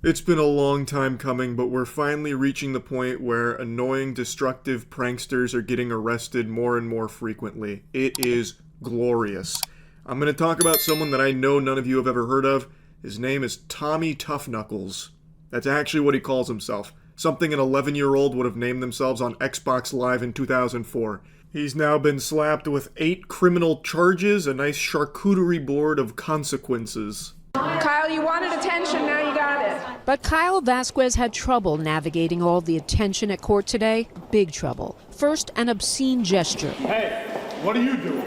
It's been a long time coming, but we're finally reaching the point where annoying, destructive pranksters are getting arrested more and more frequently. It is glorious. I'm going to talk about someone that I know none of you have ever heard of. His name is Tommy Tough Knuckles. That's actually what he calls himself. Something an 11-year-old would have named themselves on Xbox Live in 2004. He's now been slapped with 8 criminal charges, a nice charcuterie board of consequences. Kyle, you wanted attention, now you got it. But Kyle Vasquez had trouble navigating all the attention at court today. Big trouble. First, an obscene gesture. Hey, what are you doing?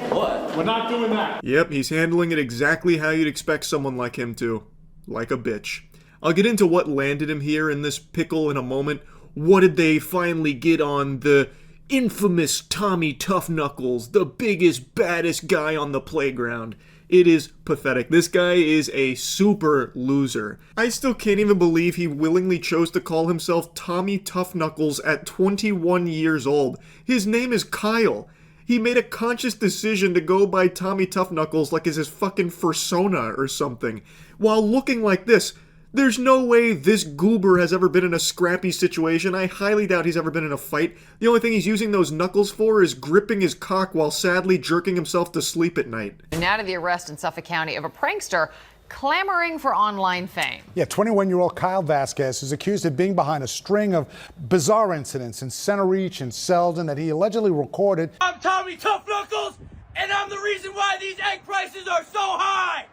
What? We're not doing that. Yep, he's handling it exactly how you'd expect someone like him to. Like a bitch. I'll get into what landed him here in this pickle in a moment. What did they finally get on the infamous Tommy Tough Knuckles, the biggest, baddest guy on the playground? It is pathetic. This guy is a super loser. I still can't even believe he willingly chose to call himself Tommy Tough Knuckles at 21 years old. His name is Kyle. He made a conscious decision to go by Tommy Tough Knuckles like it's his fucking persona or something, while looking like this. There's no way this goober has ever been in a scrappy situation. I highly doubt he's ever been in a fight. The only thing he's using those knuckles for is gripping his cock while sadly jerking himself to sleep at night. Now to the arrest in Suffolk County of a prankster clamoring for online fame. Yeah, 21-year-old Kyle Vasquez is accused of being behind a string of bizarre incidents in Center Reach and Selden that he allegedly recorded. I'm Tommy Tough Knuckles, and I'm the reason why these egg prices are so high.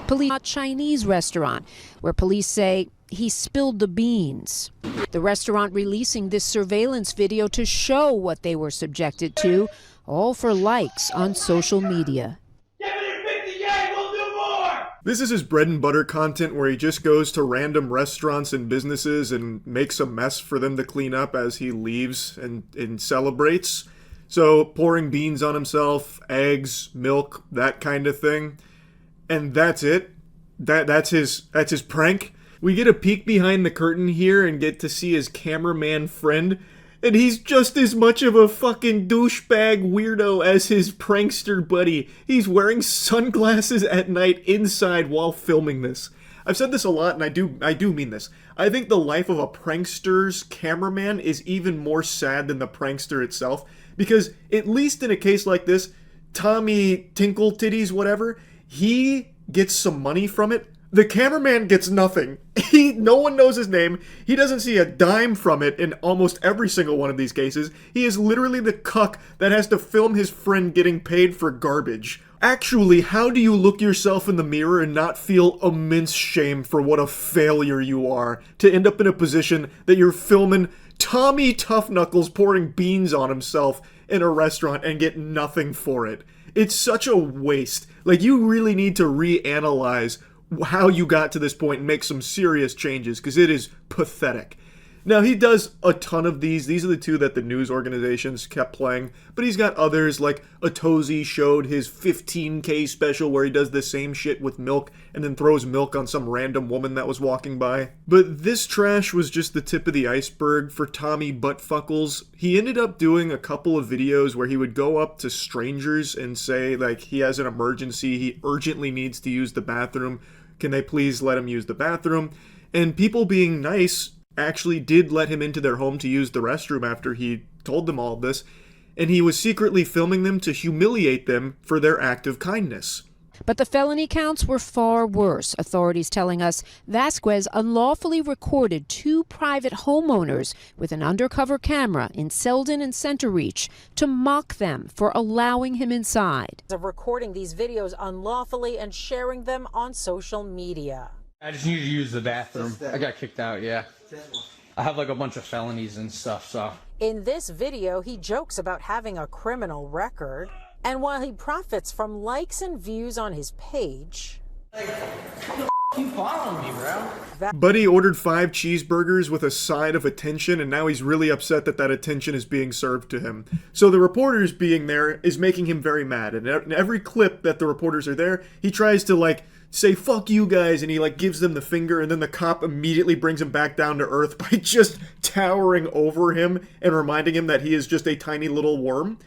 Police at a Chinese restaurant where police say he spilled the beans. The restaurant releasing this surveillance video to show what they were subjected to, all for likes on social media. Give me your 50 gang, we'll do more! This is his bread and butter content where he just goes to random restaurants and businesses and makes a mess for them to clean up as he leaves and celebrates. So pouring beans on himself, eggs, milk, that kind of thing. And that's it. That's his prank. We get a peek behind the curtain here and get to see his cameraman friend, and he's just as much of a fucking douchebag weirdo as his prankster buddy. He's wearing sunglasses at night inside while filming this. I've said this a lot, and I do mean this. I think the life of a prankster's cameraman is even more sad than the prankster itself, because at least in a case like this, Tommy Tinkle Titties whatever, he gets some money from it. The cameraman gets nothing. No one knows his name. He doesn't see a dime from it in almost every single one of these cases. He is literally the cuck that has to film his friend getting paid for garbage. Actually, how do you look yourself in the mirror and not feel immense shame for what a failure you are to end up in a position that you're filming Tommy Tough Knuckles pouring beans on himself in a restaurant and get nothing for it? It's such a waste. Like, you really need to reanalyze how you got to this point and make some serious changes, because it is pathetic. Now, he does a ton of these. These are the two that the news organizations kept playing. But he's got others, like Otozi showed his 15K special where he does the same shit with milk and then throws milk on some random woman that was walking by. But this trash was just the tip of the iceberg for Tommy Buttfuckles. He ended up doing a couple of videos where he would go up to strangers and say, like, he has an emergency, he urgently needs to use the bathroom. Can they please let him use the bathroom? And people being nice actually did let him into their home to use the restroom after he told them all this, and he was secretly filming them to humiliate them for their act of kindness. But the felony counts were far worse, authorities telling us Vasquez unlawfully recorded 2 private homeowners with an undercover camera in Selden and Center Reach to mock them for allowing him inside. Of recording these videos unlawfully and sharing them on social media. I just need to use the bathroom. I got kicked out, yeah. I have like a bunch of felonies and stuff, so. In this video, he jokes about having a criminal record. And while he profits from likes and views on his page, You following me, bro? Buddy ordered 5 cheeseburgers with a side of attention, and now he's really upset that that attention is being served to him. So the reporters being there is making him very mad, and in every clip that the reporters are there, he tries to, like, say, fuck you guys, and he, like, gives them the finger, and then the cop immediately brings him back down to earth by just towering over him and reminding him that he is just a tiny little worm.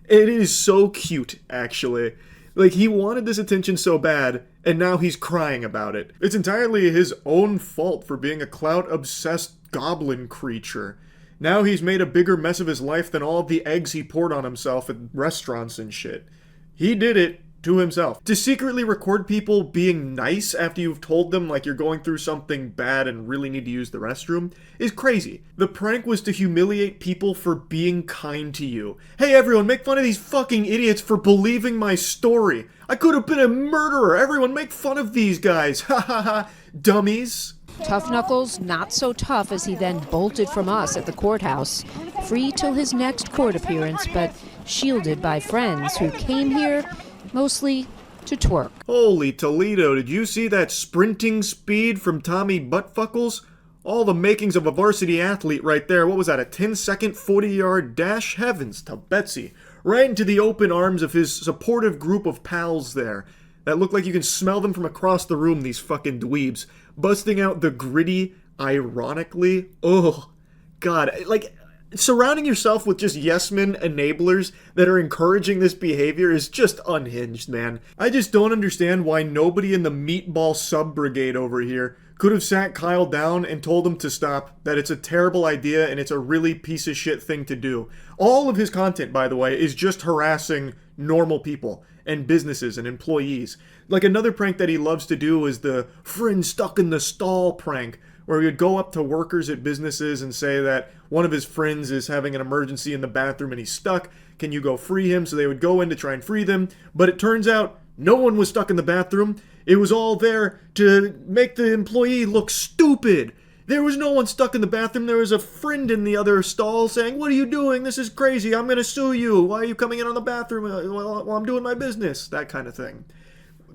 It is so cute, actually. Like, he wanted this attention so bad, and now he's crying about it. It's entirely his own fault for being a clout-obsessed goblin creature. Now he's made a bigger mess of his life than all of the eggs he poured on himself at restaurants and shit. He did it to himself. To secretly record people being nice after you've told them like you're going through something bad and really need to use the restroom is crazy. The prank was to humiliate people for being kind to you. Hey everyone, make fun of these fucking idiots for believing my story. I could have been a murderer. Everyone make fun of these guys. Ha ha ha. Dummies. Tough Knuckles not so tough as he then bolted from us at the courthouse, free till his next court appearance, but shielded by friends who came here mostly to twerk. Holy Toledo, did you see that sprinting speed from Tommy Buttfuckles? All the makings of a varsity athlete right there. What was that, a 10-second 40-yard dash? Heavens to Betsy. Right into the open arms of his supportive group of pals there. That look like you can smell them from across the room, these fucking dweebs. Busting out the gritty, ironically. Oh, God. Like, surrounding yourself with just yes-men enablers that are encouraging this behavior is just unhinged, man. I just don't understand why nobody in the meatball sub-brigade over here could have sat Kyle down and told him to stop, that it's a terrible idea and it's a really piece of shit thing to do. All of his content, by the way, is just harassing normal people and businesses and employees. Like, another prank that he loves to do is the friend stuck in the stall prank, where he would go up to workers at businesses and say that one of his friends is having an emergency in the bathroom and he's stuck. Can you go free him? So they would go in to try and free them. But it turns out no one was stuck in the bathroom. It was all there to make the employee look stupid. There was no one stuck in the bathroom. There was a friend in the other stall saying, "What are you doing? This is crazy. I'm going to sue you. Why are you coming in on the bathroom while I'm doing my business?" That kind of thing.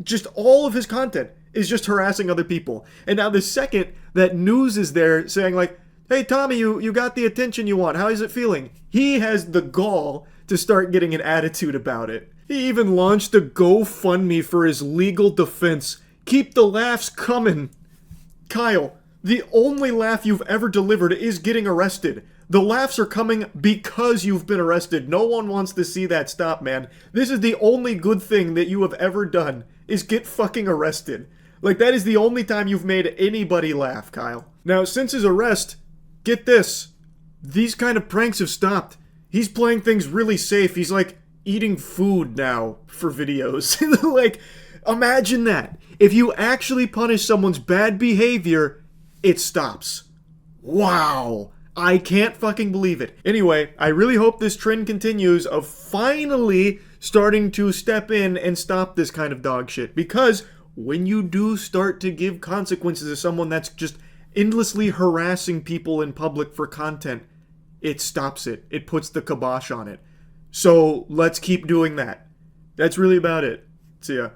Just all of his content is just harassing other people. And now the second that news is there saying like, "Hey Tommy, you got the attention you want. How is it feeling?" He has the gall to start getting an attitude about it. He even launched a GoFundMe for his legal defense. Keep the laughs coming. Kyle, the only laugh you've ever delivered is getting arrested. The laughs are coming because you've been arrested. No one wants to see that stop, man. This is the only good thing that you have ever done, is get fucking arrested. Like, that is the only time you've made anybody laugh, Kyle. Now, since his arrest, get this. These kind of pranks have stopped. He's playing things really safe. He's, like, eating food now for videos. Like, imagine that. If you actually punish someone's bad behavior, it stops. Wow. I can't fucking believe it. Anyway, I really hope this trend continues of finally starting to step in and stop this kind of dog shit. Because when you do start to give consequences to someone that's just endlessly harassing people in public for content, it stops it. It puts the kibosh on it. So let's keep doing that. That's really about it. See ya.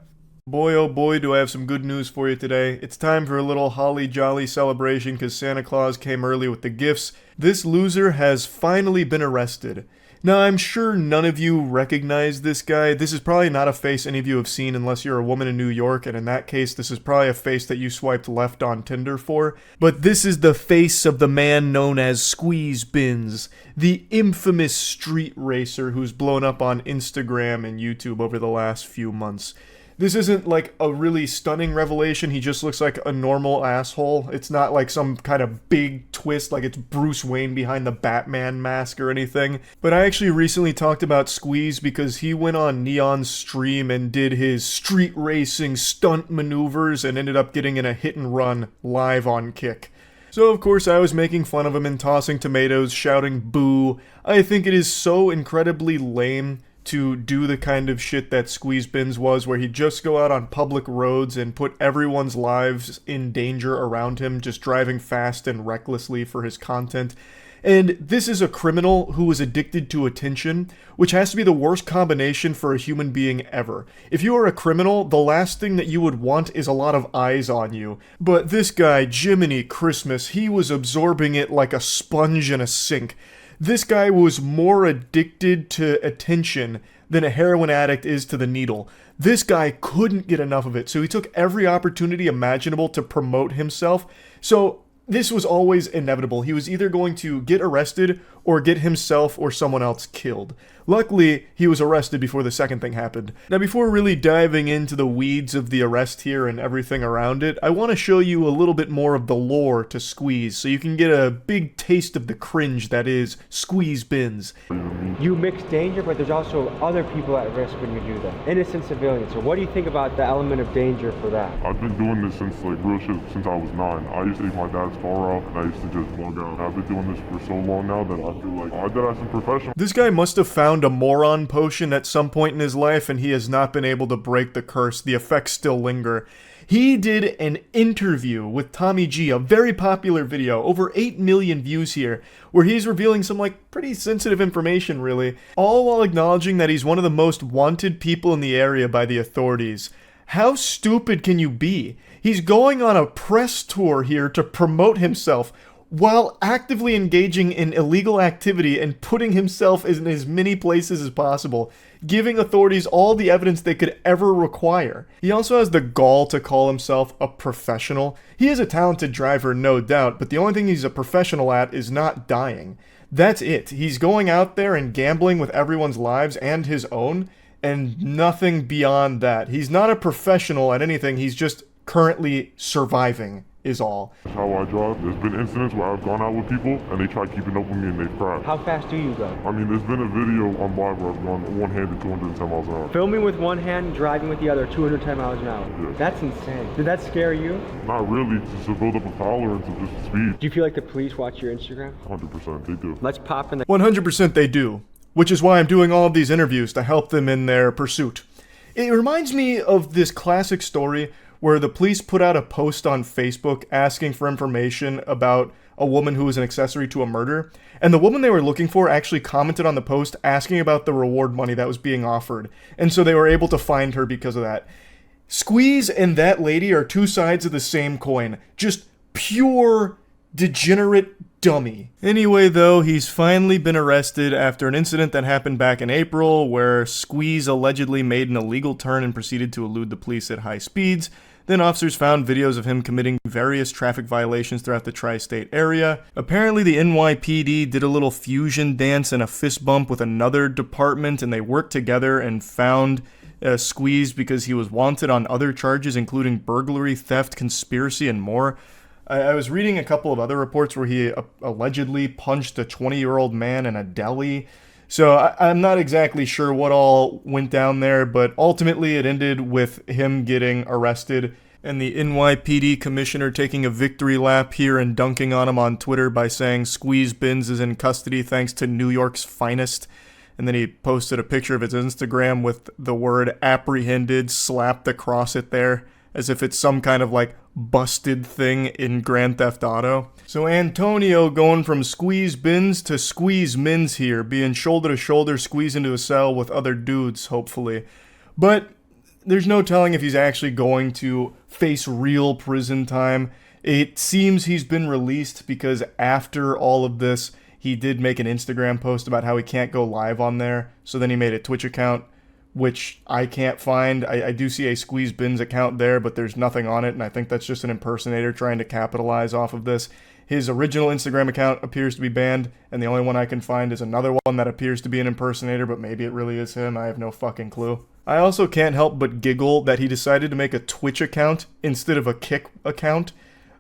Boy, oh boy, do I have some good news for you today. It's time for a little holly jolly celebration because Santa Claus came early with the gifts. This loser has finally been arrested. Now, I'm sure none of you recognize this guy. This is probably not a face any of you have seen unless you're a woman in New York, and in that case, this is probably a face that you swiped left on Tinder for. But this is the face of the man known as Squeezebins, the infamous street racer who's blown up on Instagram and YouTube over the last few months. This isn't like a really stunning revelation. He just looks like a normal asshole. It's not like some kind of big twist like it's Bruce Wayne behind the Batman mask or anything. But I actually recently talked about Squeeze because he went on Neon's stream and did his street racing stunt maneuvers and ended up getting in a hit and run live on Kick. So of course I was making fun of him and tossing tomatoes, shouting boo. I think it is so incredibly lame to do the kind of shit that Squeezebins was, where he'd just go out on public roads and put everyone's lives in danger around him, just driving fast and recklessly for his content. And this is a criminal who is addicted to attention, which has to be the worst combination for a human being ever. If you are a criminal, the last thing that you would want is a lot of eyes on you. But this guy, Jiminy Christmas, he was absorbing it like a sponge in a sink. This guy was more addicted to attention than a heroin addict is to the needle. This guy couldn't get enough of it, so he took every opportunity imaginable to promote himself. So this was always inevitable. He was either going to get arrested or get himself or someone else killed. Luckily, he was arrested before the second thing happened. Now, before really diving into the weeds of the arrest here and everything around it, I want to show you a little bit more of the lore to Squeeze, so you can get a big taste of the cringe that is Squeeze Bins. You mix danger, but there's also other people at risk when you do that. Innocent civilians. So what do you think about the element of danger for that? I've been doing this since like real shit since I was 9. I used to take my dad's car out and I used to just bug out. I've been doing this for so long now that I feel like I did as a professional. This guy must have found a moron potion at some point in his life and he has not been able to break the curse. The effects still linger. He did an interview with Tommy G, a very popular video, over 8 million views here, where he's revealing some like pretty sensitive information really, all while acknowledging that he's one of the most wanted people in the area by the authorities. How stupid can you be? He's going on a press tour here to promote himself while actively engaging in illegal activity and putting himself in as many places as possible, giving authorities all the evidence they could ever require. He also has the gall to call himself a professional. He is a talented driver, no doubt, but the only thing he's a professional at is not dying. That's it. He's going out there and gambling with everyone's lives and his own, and nothing beyond that. He's not a professional at anything, he's just currently surviving. Is all. That's how I drive. There's been incidents where I've gone out with people and they tried keeping up with me and they've crashed. How fast do you go? I mean, there's been a video on live where I've gone one-handed 210 miles an hour. Filming with one hand, driving with the other, 210 miles an hour. Yes. That's insane. Did that scare you? Not really, just to build up a tolerance of just speed. Do you feel like the police watch your Instagram? 100%, they do. Let's pop in the... 100% they do, which is why I'm doing all of these interviews to help them in their pursuit. It reminds me of this classic story where the police put out a post on Facebook asking for information about a woman who was an accessory to a murder, and the woman they were looking for actually commented on the post asking about the reward money that was being offered, and so they were able to find her because of that. Squeeze and that lady are two sides of the same coin, just pure degenerate dummy. Anyway, though, he's finally been arrested after an incident that happened back in April where Squeeze allegedly made an illegal turn and proceeded to elude the police at high speeds. Then officers found videos of him committing various traffic violations throughout the tri-state area. Apparently the NYPD did a little fusion dance and a fist bump with another department, and they worked together and found Squeeze because he was wanted on other charges including burglary, theft, conspiracy, and more. I was reading a couple of other reports where he allegedly punched a 20-year-old man in a deli. So I'm not exactly sure what all went down there, but ultimately it ended with him getting arrested and the NYPD commissioner taking a victory lap here and dunking on him on Twitter by saying Squeeze Bins is in custody thanks to New York's finest. And then he posted a picture of his Instagram with the word apprehended slapped across it there, as if it's some kind of like busted thing in Grand Theft Auto. So Antonio going from Squeeze Bins to Squeeze Mins here, being shoulder to shoulder squeezed into a cell with other dudes, hopefully. But there's no telling if he's actually going to face real prison time. It seems he's been released because after all of this, he did make an Instagram post about how he can't go live on there. So then he made a Twitch account, which I can't find. I do see a Squeeze Bins account there, but there's nothing on it, and I think that's just an impersonator trying to capitalize off of this. His original Instagram account appears to be banned, and the only one I can find is another one that appears to be an impersonator, but maybe it really is him. I have no fucking clue. I also can't help but giggle that he decided to make a Twitch account instead of a Kick account.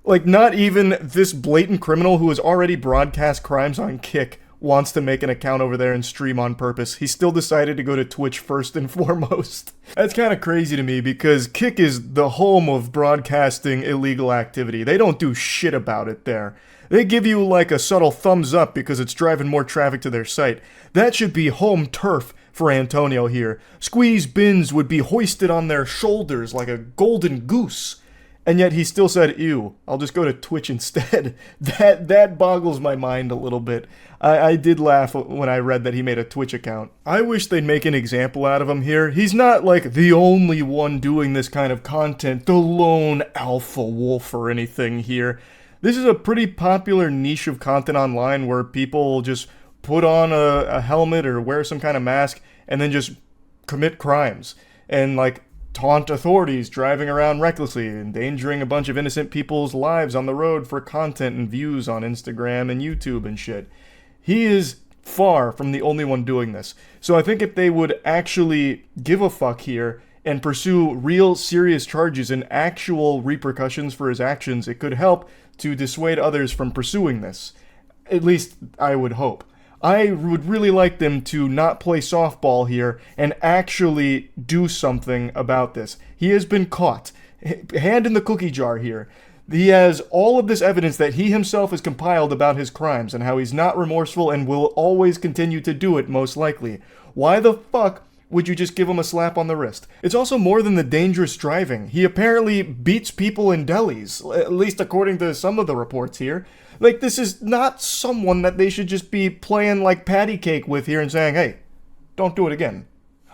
Like, not even this blatant criminal who has already broadcast crimes on Kick wants to make an account over there and stream on purpose. He still decided to go to Twitch first and foremost. That's kind of crazy to me because Kick is the home of broadcasting illegal activity. They don't do shit about it there. They give you like a subtle thumbs up because it's driving more traffic to their site. That should be home turf for Antonio here. Squeeze Bins would be hoisted on their shoulders like a golden goose. And yet he still said, ew, I'll just go to Twitch instead. That boggles my mind a little bit. I did laugh when I read that he made a Twitch account. I wish they'd make an example out of him here. He's not like the only one doing this kind of content, the lone alpha wolf or anything here. This is a pretty popular niche of content online where people will just put on a helmet or wear some kind of mask and then just commit crimes. And like, taunt authorities driving around recklessly, endangering a bunch of innocent people's lives on the road for content and views on Instagram and YouTube and shit. He is far from the only one doing this. So I think if they would actually give a fuck here and pursue real serious charges and actual repercussions for his actions, it could help to dissuade others from pursuing this. At least I would hope. I would really like them to not play softball here and actually do something about this. He has been caught. Hand in the cookie jar here. He has all of this evidence that he himself has compiled about his crimes and how he's not remorseful and will always continue to do it, most likely. Why the fuck would you just give him a slap on the wrist? It's also more than the dangerous driving. He apparently beats people in delis, at least according to some of the reports here. Like, this is not someone that they should just be playing like patty cake with here and saying, hey, don't do it again.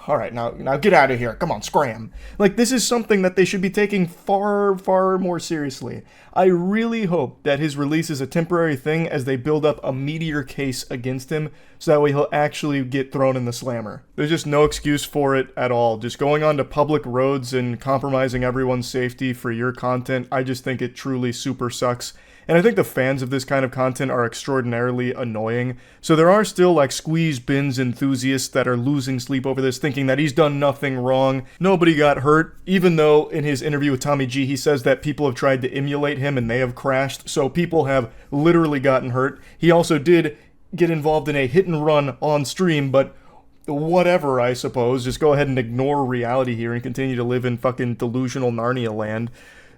All right, now get out of here. Come on, scram. Like, this is something that they should be taking far, far more seriously. I really hope that his release is a temporary thing as they build up a meteor case against him, so that way he'll actually get thrown in the slammer. There's just no excuse for it at all. Just going onto public roads and compromising everyone's safety for your content, I just think it truly super sucks. And I think the fans of this kind of content are extraordinarily annoying. So there are still like squeeze bins enthusiasts that are losing sleep over this, thinking that he's done nothing wrong. Nobody got hurt, even though in his interview with Tommy G, he says that people have tried to emulate him and they have crashed. So people have literally gotten hurt. He also did get involved in a hit and run on stream, but whatever, I suppose. Just go ahead and ignore reality here and continue to live in fucking delusional Narnia land.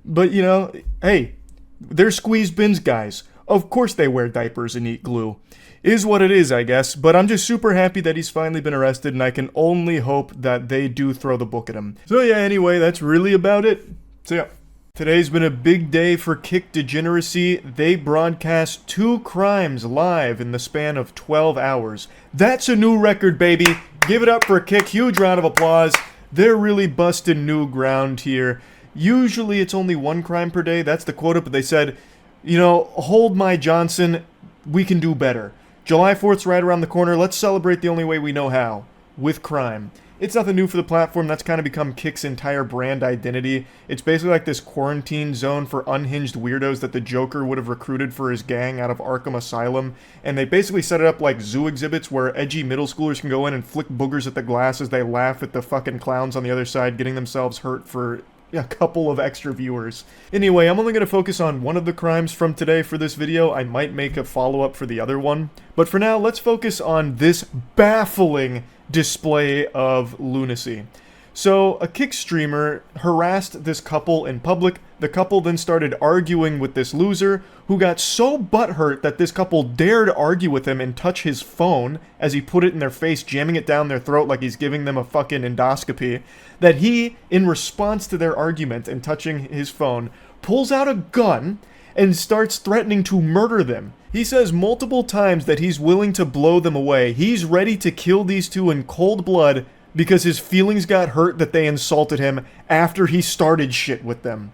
But, you know, hey, they're squeeze bins guys. Of course they wear diapers and eat glue. Is what it is, I guess. But I'm just super happy that he's finally been arrested, and I can only hope that they do throw the book at him. So yeah, anyway, that's really about it. So yeah. Today's been a big day for Kick Degeneracy. They broadcast 2 crimes live in the span of 12 hours. That's a new record, baby. Give it up for Kick. Huge round of applause. They're really busting new ground here. Usually it's only 1 crime per day. That's the quota, but they said, you know, hold my Johnson. We can do better. July 4th's right around the corner. Let's celebrate the only way we know how. With crime. It's nothing new for the platform. That's kind of become Kick's entire brand identity. It's basically like this quarantine zone for unhinged weirdos that the Joker would have recruited for his gang out of Arkham Asylum. And they basically set it up like zoo exhibits where edgy middle schoolers can go in and flick boogers at the glass as they laugh at the fucking clowns on the other side, getting themselves hurt for a couple of extra viewers. Anyway, I'm only going to focus on one of the crimes from today for this video. I might make a follow-up for the other one. But for now, let's focus on this baffling display of lunacy. So, a Kick streamer harassed this couple in public. The couple then started arguing with this loser, who got so butthurt that this couple dared argue with him and touch his phone as he put it in their face, jamming it down their throat like he's giving them a fucking endoscopy, that he, in response to their argument and touching his phone, pulls out a gun and starts threatening to murder them. He says multiple times that he's willing to blow them away. He's ready to kill these two in cold blood because his feelings got hurt that they insulted him after he started shit with them.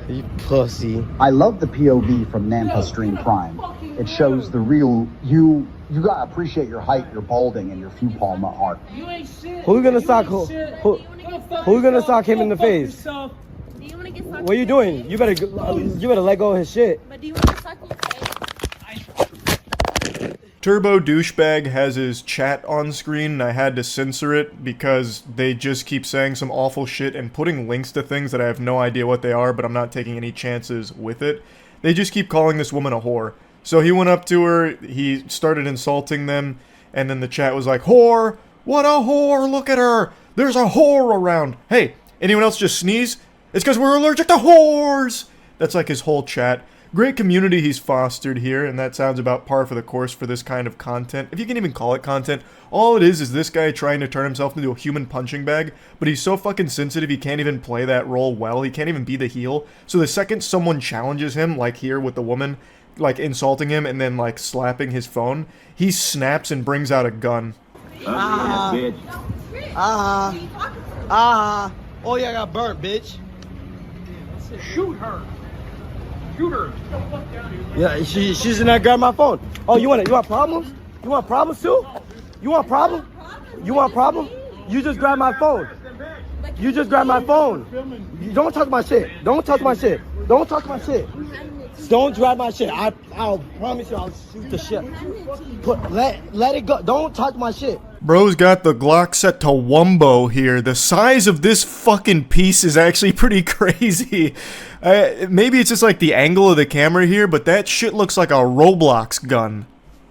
You pussy. I love the POV from Nampa Stream Prime. It shows the real you. You gotta appreciate your height, your balding, and your few palma art. Who's gonna sock who's gonna sock him in the face? What are you doing? You better let go of his shit. But do you want to suck him in the face? Turbo Douchebag has his chat on screen, and I had to censor it because they just keep saying some awful shit and putting links to things that I have no idea what they are, but I'm not taking any chances with it. They just keep calling this woman a whore. So he went up to her, he started insulting them, and then the chat was like, whore! What a whore! Look at her! There's a whore around! Hey, anyone else just sneeze? It's because we're allergic to whores! That's like his whole chat. Great community he's fostered here, and that sounds about par for the course for this kind of content. If you can even call it content, all it is this guy trying to turn himself into a human punching bag, but he's so fucking sensitive he can't even play that role well. He can't even be the heel. So the second someone challenges him, like here with the woman, like insulting him and then like slapping his phone, he snaps and brings out a gun. Oh yeah, I got burnt, bitch. Shoot her. Shoot her. Yeah, she's in there grabbing my phone. Oh, you want problems? You want problems too? You want problem? You want problem? You just grabbed my phone. You just grabbed my phone. You don't touch my shit. Don't touch my shit. Don't touch my shit. Don't grab my shit. I'll promise you I'll shoot the shit. Let it go. Don't touch my shit. Bro's got the Glock set to wumbo here. The size of this fucking piece is actually pretty crazy. Maybe it's just like the angle of the camera here, but that shit looks like a Roblox gun.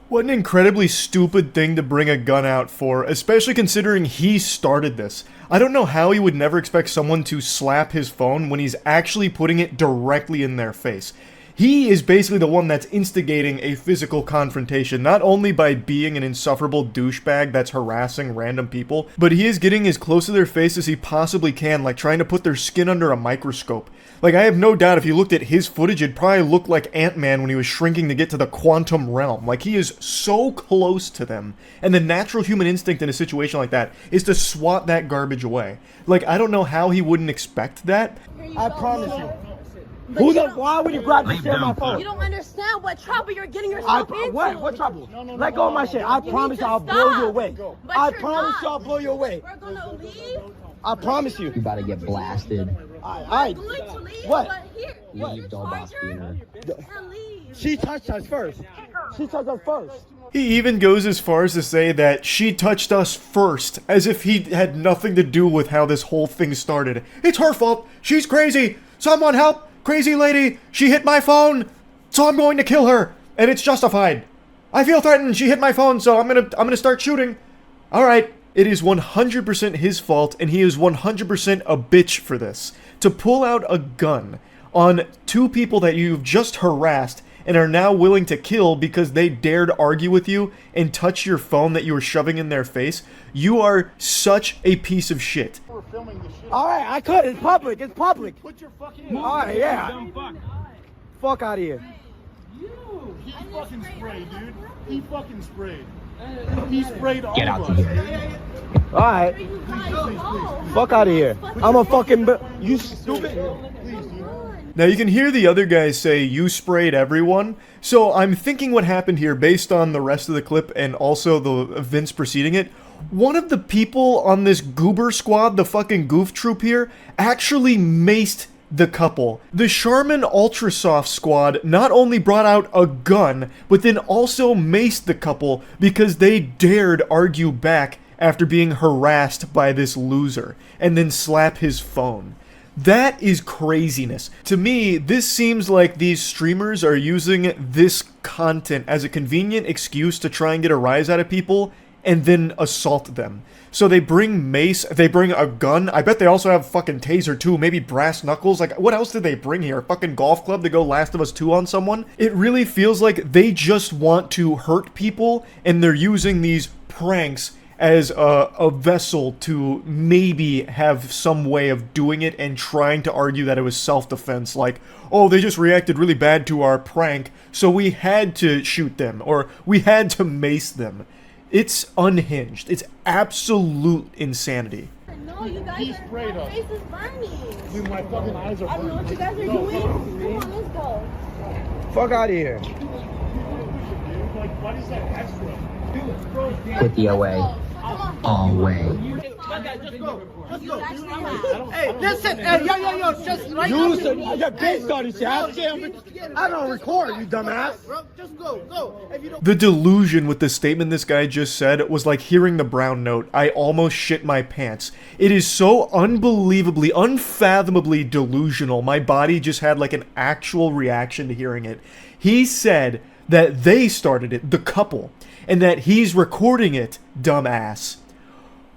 What an incredibly stupid thing to bring a gun out for, especially considering he started this. I don't know how he would never expect someone to slap his phone when he's actually putting it directly in their face. He is basically the one that's instigating a physical confrontation, not only by being an insufferable douchebag that's harassing random people, but he is getting as close to their face as he possibly can, like trying to put their skin under a microscope. Like, I have no doubt if you looked at his footage, it'd probably look like Ant-Man when he was shrinking to get to the quantum realm. Like, he is so close to them, and the natural human instinct in a situation like that is to swat that garbage away. Like, I don't know how he wouldn't expect that. I promise you. Why would you grab the shit on my phone? You don't understand what trouble you're getting yourself into. What trouble? Let go of my shit. I promise you I'll blow you away. I promise you I'll blow you away. We're gonna leave. I promise you. You about to get blasted. Alright. What? Leave, doll boss beaner. She touched us first. She touched us first. He even goes as far as to say that she touched us first, as if he had nothing to do with how this whole thing started. It's her fault. She's crazy. Someone help. Crazy lady, she hit my phone, so I'm going to kill her, and it's justified. I feel threatened, she hit my phone, so I'm gonna start shooting. Alright, it is 100% his fault, and he is 100% a bitch for this. To pull out a gun on two people that you've just harassed and are now willing to kill because they dared argue with you and touch your phone that you were shoving in their face, you are such a piece of shit. Alright, I could. It's public. It's public. Put your fucking Alright, yeah. Fuck out of here. He fucking sprayed, dude. He fucking sprayed. He sprayed all Get of out us. of here. Alright. Fuck out of here. I'm a fucking... You stupid. Now you can hear the other guys say, you sprayed everyone, so I'm thinking what happened here based on the rest of the clip and also the events preceding it. One of the people on this goober squad, the fucking goof troop here, actually maced the couple. The Charmin Ultrasoft squad not only brought out a gun, but then also maced the couple because they dared argue back after being harassed by this loser, and then slap his phone. That is craziness. To me, this seems like these streamers are using this content as a convenient excuse to try and get a rise out of people and then assault them. So they bring mace, they bring a gun, I bet they also have fucking taser too, maybe brass knuckles, like what else did they bring here? A fucking golf club to go Last of Us 2 on someone? It really feels like they just want to hurt people and they're using these pranks as a vessel to maybe have some way of doing it and trying to argue that it was self-defense, like, oh, they just reacted really bad to our prank, so we had to shoot them, or we had to mace them. It's unhinged. It's absolute insanity. No, you guys, my face is burning. Dude, my fucking eyes are burning. I don't know what you guys are doing. Come on, let's go. Fuck out of here. Like, what is that extra? Hit the away. All way. Hey, listen, hey, yo, just right now. Your bitch started shit. I don't record, you dumbass. Just go. If you don't... The delusion with the statement this guy just said was like hearing the brown note. I almost shit my pants. It is so unbelievably, unfathomably delusional. My body just had like an actual reaction to hearing it. He said that they started it, the couple, and that he's recording it, dumbass.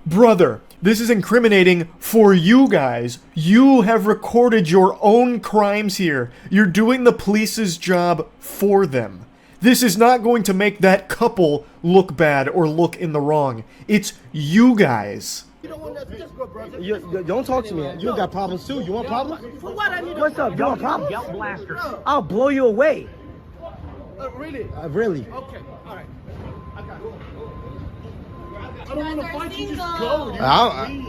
Brother, this is incriminating for you guys. You have recorded your own crimes here. You're doing the police's job for them. This is not going to make that couple look bad or look in the wrong. It's you guys. Don't talk to me. You got problems too. You want problems? For what? I need What's up? You want problems? Yell blaster. I'll blow you away. Really? Really? Okay, alright. I don't want to fight you, just go, dude.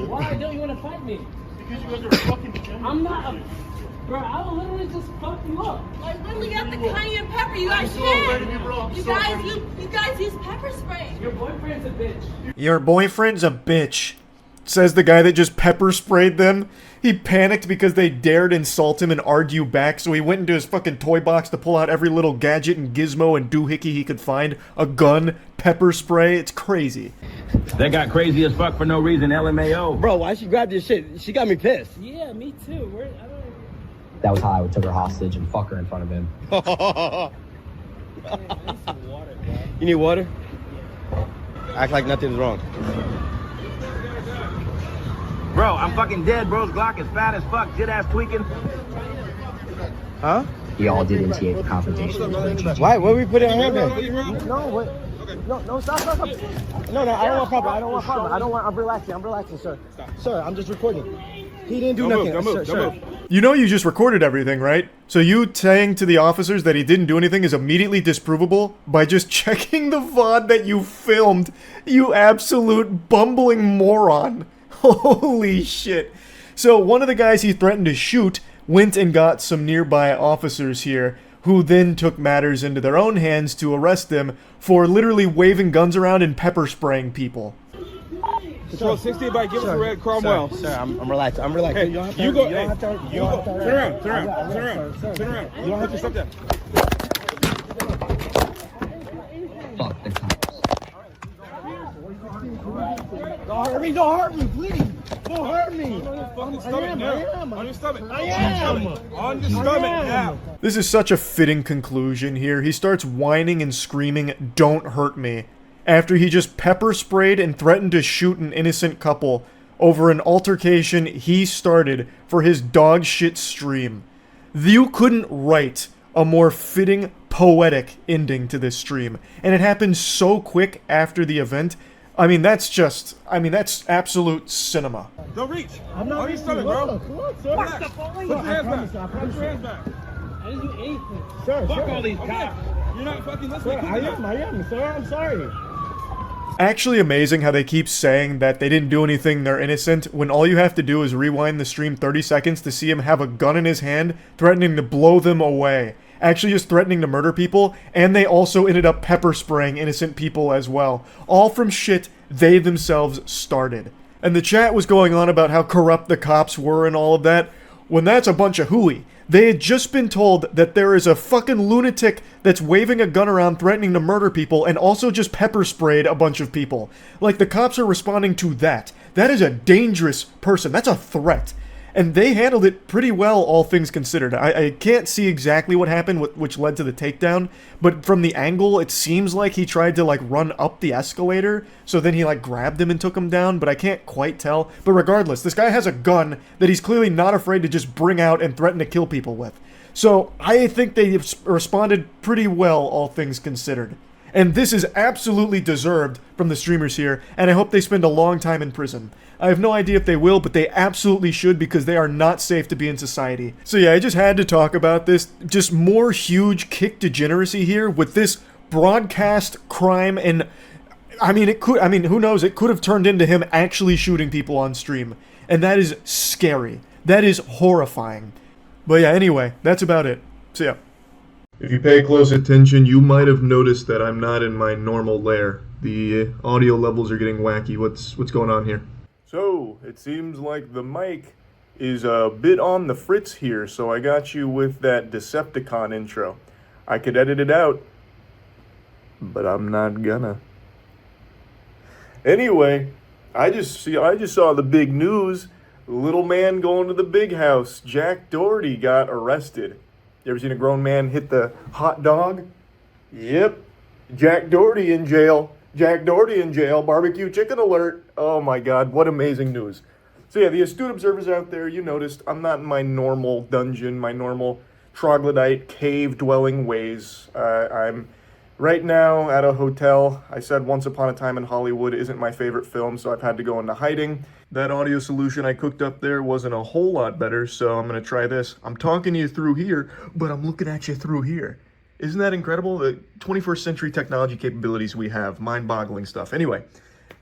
Why don't you want to fight me? Because you guys are fucking generous. I'm not a... Bro, I will literally just fuck you up. Like, literally got the cayenne pepper. You guys can't. You guys use pepper spray. Your boyfriend's a bitch. Your boyfriend's a bitch. says the guy that just pepper sprayed them. He panicked because they dared insult him and argue back, so he went into his fucking toy box to pull out every little gadget and gizmo and doohickey he could find. A gun, pepper spray, it's crazy. They got crazy as fuck for no reason, LMAO. Bro, why she grabbed this shit? She got me pissed. Yeah, me too. That was how I would took her hostage and fuck her in front of him. You need water? Act like nothing's wrong. Bro, I'm fucking dead. Bro's Glock is fat as fuck. Shit ass tweaking. Huh? We all did initiate the confrontation. Why? What we put in our handbag? No, what? No, stop. No, I don't want problem. I'm relaxing, sir. Sir, I'm just recording. He didn't do nothing. Don't move. You know you just recorded everything, right? So you saying to the officers that he didn't do anything is immediately disprovable by just checking the VOD that you filmed, you absolute bumbling moron. Holy shit. So one of the guys he threatened to shoot went and got some nearby officers here, who then took matters into their own hands to arrest him for literally waving guns around and pepper spraying people. Control 60 by give us a red Cromwell. Sir, I'm relaxed. Hey, you go. Turn around. Turn around. You don't have to stop that. Fuck the cops. Don't hurt me, please. Don't hurt me. On your stomach. On your stomach now. This is such a fitting conclusion here. He starts whining and screaming, "Don't hurt me," after he just pepper sprayed and threatened to shoot an innocent couple over an altercation he started for his dog shit stream. You couldn't write a more fitting, poetic ending to this stream, and it happened so quick after the event. I mean, that's absolute cinema. Don't reach. I'm not on your stomach, bro. Put your hands back. Put your hands back. I didn't do anything. Sir, fuck all these cops. You're not fucking listening. I am, sir. I'm sorry. Actually amazing how they keep saying that they didn't do anything, they're innocent, when all you have to do is rewind the stream 30 seconds to see him have a gun in his hand, threatening to blow them away. Actually just threatening to murder people, and they also ended up pepper spraying innocent people as well. All from shit they themselves started. And the chat was going on about how corrupt the cops were and all of that, when that's a bunch of hooey. They had just been told that there is a fucking lunatic that's waving a gun around threatening to murder people and also just pepper sprayed a bunch of people. Like, the cops are responding to that. That is a dangerous person. That's a threat. And they handled it pretty well, all things considered. I can't see exactly what happened, which led to the takedown, but from the angle, it seems like he tried to, like, run up the escalator, so then he, like, grabbed him and took him down, but I can't quite tell. But regardless, this guy has a gun that he's clearly not afraid to just bring out and threaten to kill people with. So, I think they responded pretty well, all things considered. And this is absolutely deserved from the streamers here, and I hope they spend a long time in prison. I have no idea if they will, but they absolutely should because they are not safe to be in society. So yeah, I just had to talk about this. Just more huge kick degeneracy here with this broadcast crime, and I mean, who knows, it could have turned into him actually shooting people on stream. And that is scary. That is horrifying. But yeah, anyway, that's about it. So yeah. If you pay close attention, you might have noticed that I'm not in my normal lair. The audio levels are getting wacky. What's going on here? So, it seems like the mic is a bit on the fritz here, so I got you with that Decepticon intro. I could edit it out, but I'm not gonna. Anyway, I just saw the big news. The little man going to the big house. Jack Doherty got arrested. You ever seen a grown man hit the hot dog? Yep. Jack Doherty in jail. Jack Doherty in jail. Barbecue chicken alert. Oh my God, what amazing news. So yeah, the astute observers out there, you noticed I'm not in my normal dungeon, my normal troglodyte cave-dwelling ways. I'm right now at a hotel. I said Once Upon a Time in Hollywood isn't my favorite film, so I've had to go into hiding. That audio solution I cooked up there wasn't a whole lot better, so I'm gonna try this. I'm talking to you through here, but I'm looking at you through here. Isn't that incredible? The 21st century technology capabilities we have, mind-boggling stuff. Anyway,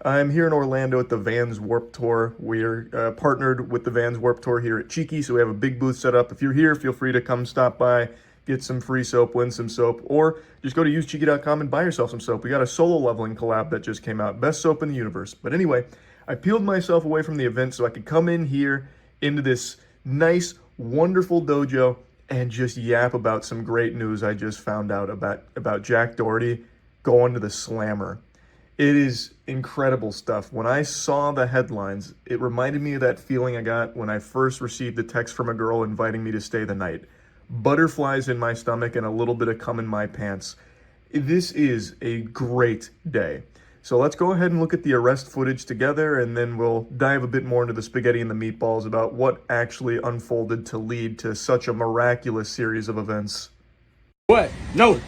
I'm here in Orlando at the Vans Warped Tour. We're partnered with the Vans Warped Tour here at Cheeky, so we have a big booth set up. If you're here, feel free to come stop by, get some free soap, win some soap, or just go to usecheeky.com and buy yourself some soap. We got a solo leveling collab that just came out. Best soap in the universe. But anyway, I peeled myself away from the event so I could come in here into this nice, wonderful dojo and just yap about some great news I just found out about Jack Doherty going to the Slammer. It is incredible stuff. When I saw the headlines, it reminded me of that feeling I got when I first received a text from a girl inviting me to stay the night. Butterflies in my stomach and a little bit of cum in my pants. This is a great day. So let's go ahead and look at the arrest footage together, and then we'll dive a bit more into the spaghetti and the meatballs about what actually unfolded to lead to such a miraculous series of events. What? No.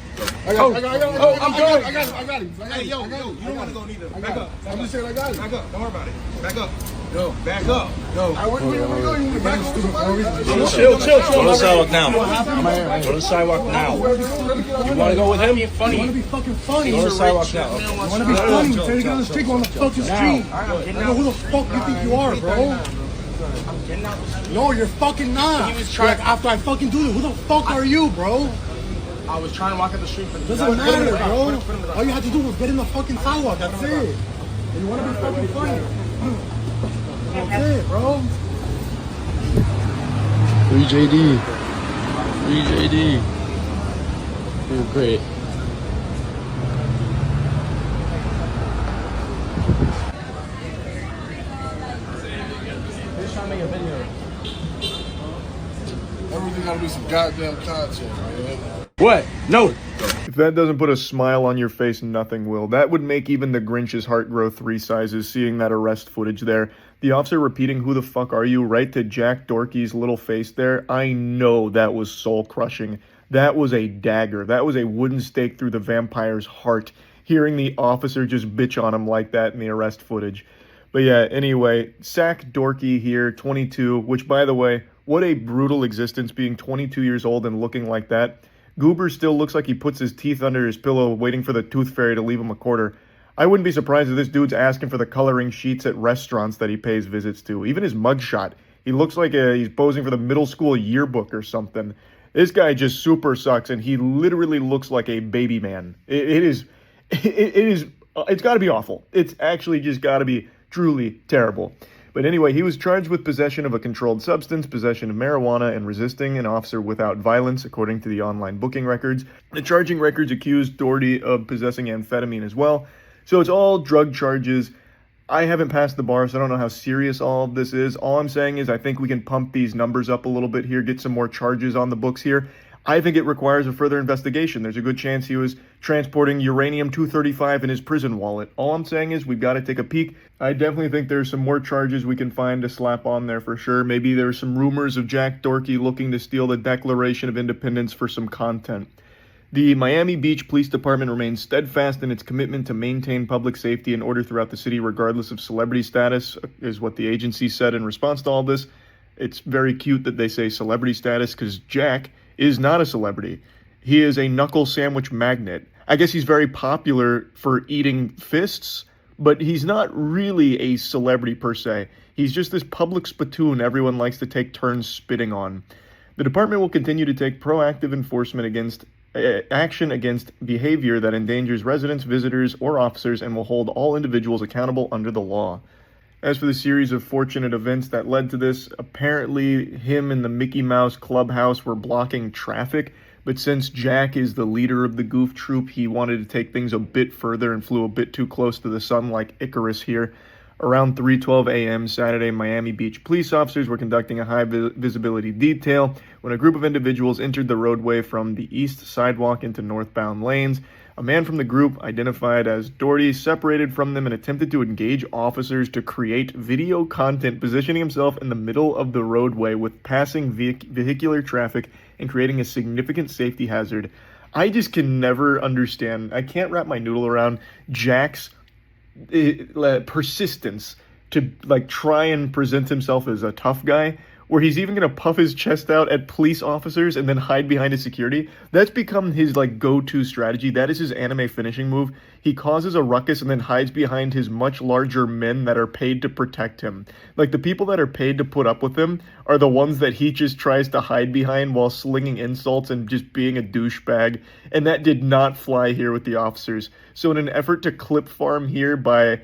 I got him. Hey, yo, you don't want to go neither. Back up. I'm just saying I got it. Back up. Don't worry about it. Back up. Yo, back up. Yo. Where you going? You back up? Chill. Go to the sidewalk now. Go to the sidewalk now. You want to go with him? You want to be fucking funny. Go to the sidewalk now. You want to be funny? Tell you down the street, go on the fucking street. I know who the fuck you think you are, bro. No, you're fucking not. Like, after I fucking do this, who the fuck are you, bro? I was trying to walk up the street for the doesn't matter, bro. All you had to do was get in the fucking sidewalk. That's it. And you want to be fucking funny. That's it, bro. Free JD. Free JD. You're great. He's trying to make a video. Everything gotta be some goddamn content, man. What? No. If that doesn't put a smile on your face, nothing will. That would make even the Grinch's heart grow 3 sizes, seeing that arrest footage there. The officer repeating, "Who the fuck are you?" right to Jack Doherty's little face there. I know that was soul-crushing. That was a dagger. That was a wooden stake through the vampire's heart, hearing the officer just bitch on him like that in the arrest footage. But yeah, anyway, Sack Doherty here, 22, which, by the way, what a brutal existence being 22 years old and looking like that. Goober still looks like he puts his teeth under his pillow waiting for the tooth fairy to leave him a quarter. I wouldn't be surprised if this dude's asking for the coloring sheets at restaurants that he pays visits to. Even his mugshot, he looks like he's posing for the middle school yearbook or something. This guy just super sucks, and he literally looks like a baby man. It's got to be awful. It's actually just got to be truly terrible. But anyway, he was charged with possession of a controlled substance, possession of marijuana, and resisting an officer without violence, according to the online booking records. The charging records accused Doherty of possessing amphetamine as well. So it's all drug charges. I haven't passed the bar, so I don't know how serious all of this is. All I'm saying is I think we can pump these numbers up a little bit here, get some more charges on the books here. I think it requires a further investigation. There's a good chance he was transporting uranium-235 in his prison wallet. All I'm saying is we've got to take a peek. I definitely think there's some more charges we can find to slap on there for sure. Maybe there's some rumors of Jack Doherty looking to steal the Declaration of Independence for some content. The Miami Beach Police Department remains steadfast in its commitment to maintain public safety and order throughout the city regardless of celebrity status, is what the agency said in response to all this. It's very cute that they say celebrity status because Jack is not a celebrity. He is a knuckle sandwich magnate. I guess he's very popular for eating fists, but he's not really a celebrity per se. He's just this public spittoon everyone likes to take turns spitting on. The department will continue to take proactive enforcement against action against behavior that endangers residents, visitors, or officers, and will hold all individuals accountable under the law. As for the series of fortunate events that led to this, apparently him and the Mickey Mouse Clubhouse were blocking traffic, but since Jack is the leader of the goof troop, he wanted to take things a bit further and flew a bit too close to the sun like Icarus here. Around 3:12 a.m. Saturday, Miami Beach police officers were conducting a high-visibility detail when a group of individuals entered the roadway from the east sidewalk into northbound lanes. A man from the group, identified as Doherty, separated from them and attempted to engage officers to create video content, positioning himself in the middle of the roadway with passing vehicular traffic and creating a significant safety hazard. I just can never understand. I can't wrap my noodle around Jack's persistence to try and present himself as a tough guy, where he's even going to puff his chest out at police officers and then hide behind his security. That's become his go-to strategy. That is his anime finishing move. He causes a ruckus and then hides behind his much larger men that are paid to protect him. The people that are paid to put up with him are the ones that he just tries to hide behind while slinging insults and just being a douchebag. And that did not fly here with the officers. So in an effort to clip farm here by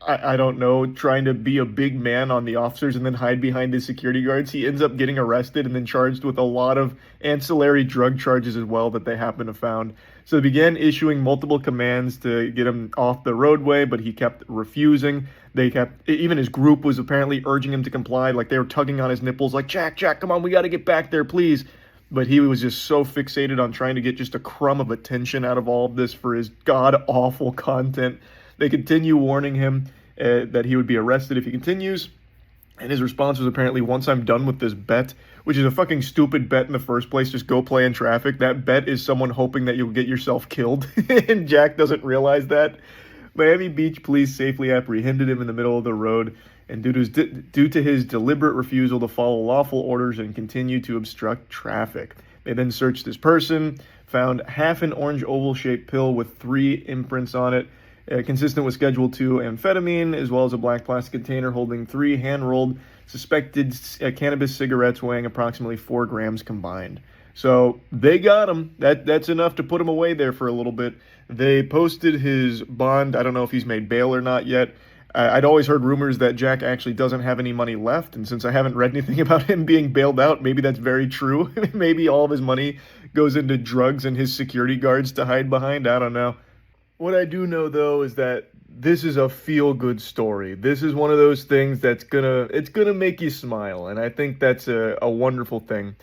I don't know, trying to be a big man on the officers and then hide behind his security guards. He ends up getting arrested and then charged with a lot of ancillary drug charges as well that they happen to found. So they began issuing multiple commands to get him off the roadway, but he kept refusing. Even his group was apparently urging him to comply, like they were tugging on his nipples, like, Jack, come on, we got to get back there, please. But he was just so fixated on trying to get just a crumb of attention out of all of this for his god-awful content. They continue warning him that he would be arrested if he continues. And his response was apparently, once I'm done with this bet, which is a fucking stupid bet in the first place, just go play in traffic. That bet is someone hoping that you'll get yourself killed. And Jack doesn't realize that. Miami Beach police safely apprehended him in the middle of the road, and due to his deliberate refusal to follow lawful orders and continue to obstruct traffic. They then searched his person, found half an orange oval-shaped pill with 3 imprints on it, consistent with Schedule 2 amphetamine, as well as a black plastic container holding 3 hand-rolled suspected cannabis cigarettes weighing approximately 4 grams combined. So they got him. That's enough to put him away there for a little bit. They posted his bond. I don't know if he's made bail or not yet. I'd always heard rumors that Jack actually doesn't have any money left, and since I haven't read anything about him being bailed out, maybe that's very true. Maybe all of his money goes into drugs and his security guards to hide behind. I don't know. What I do know, though, is that this is a feel-good story. This is one of those things that's gonna make you smile, and I think that's a wonderful thing.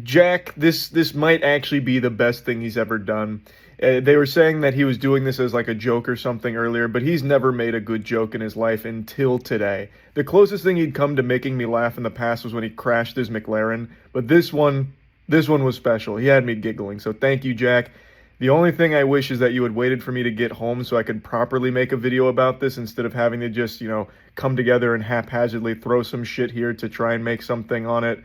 Jack, this might actually be the best thing he's ever done. They were saying that he was doing this as like a joke or something earlier, but he's never made a good joke in his life until today. The closest thing he'd come to making me laugh in the past was when he crashed his McLaren, but this one was special. He had me giggling, so thank you, Jack. The only thing I wish is that you had waited for me to get home so I could properly make a video about this instead of having to just, come together and haphazardly throw some shit here to try and make something on it.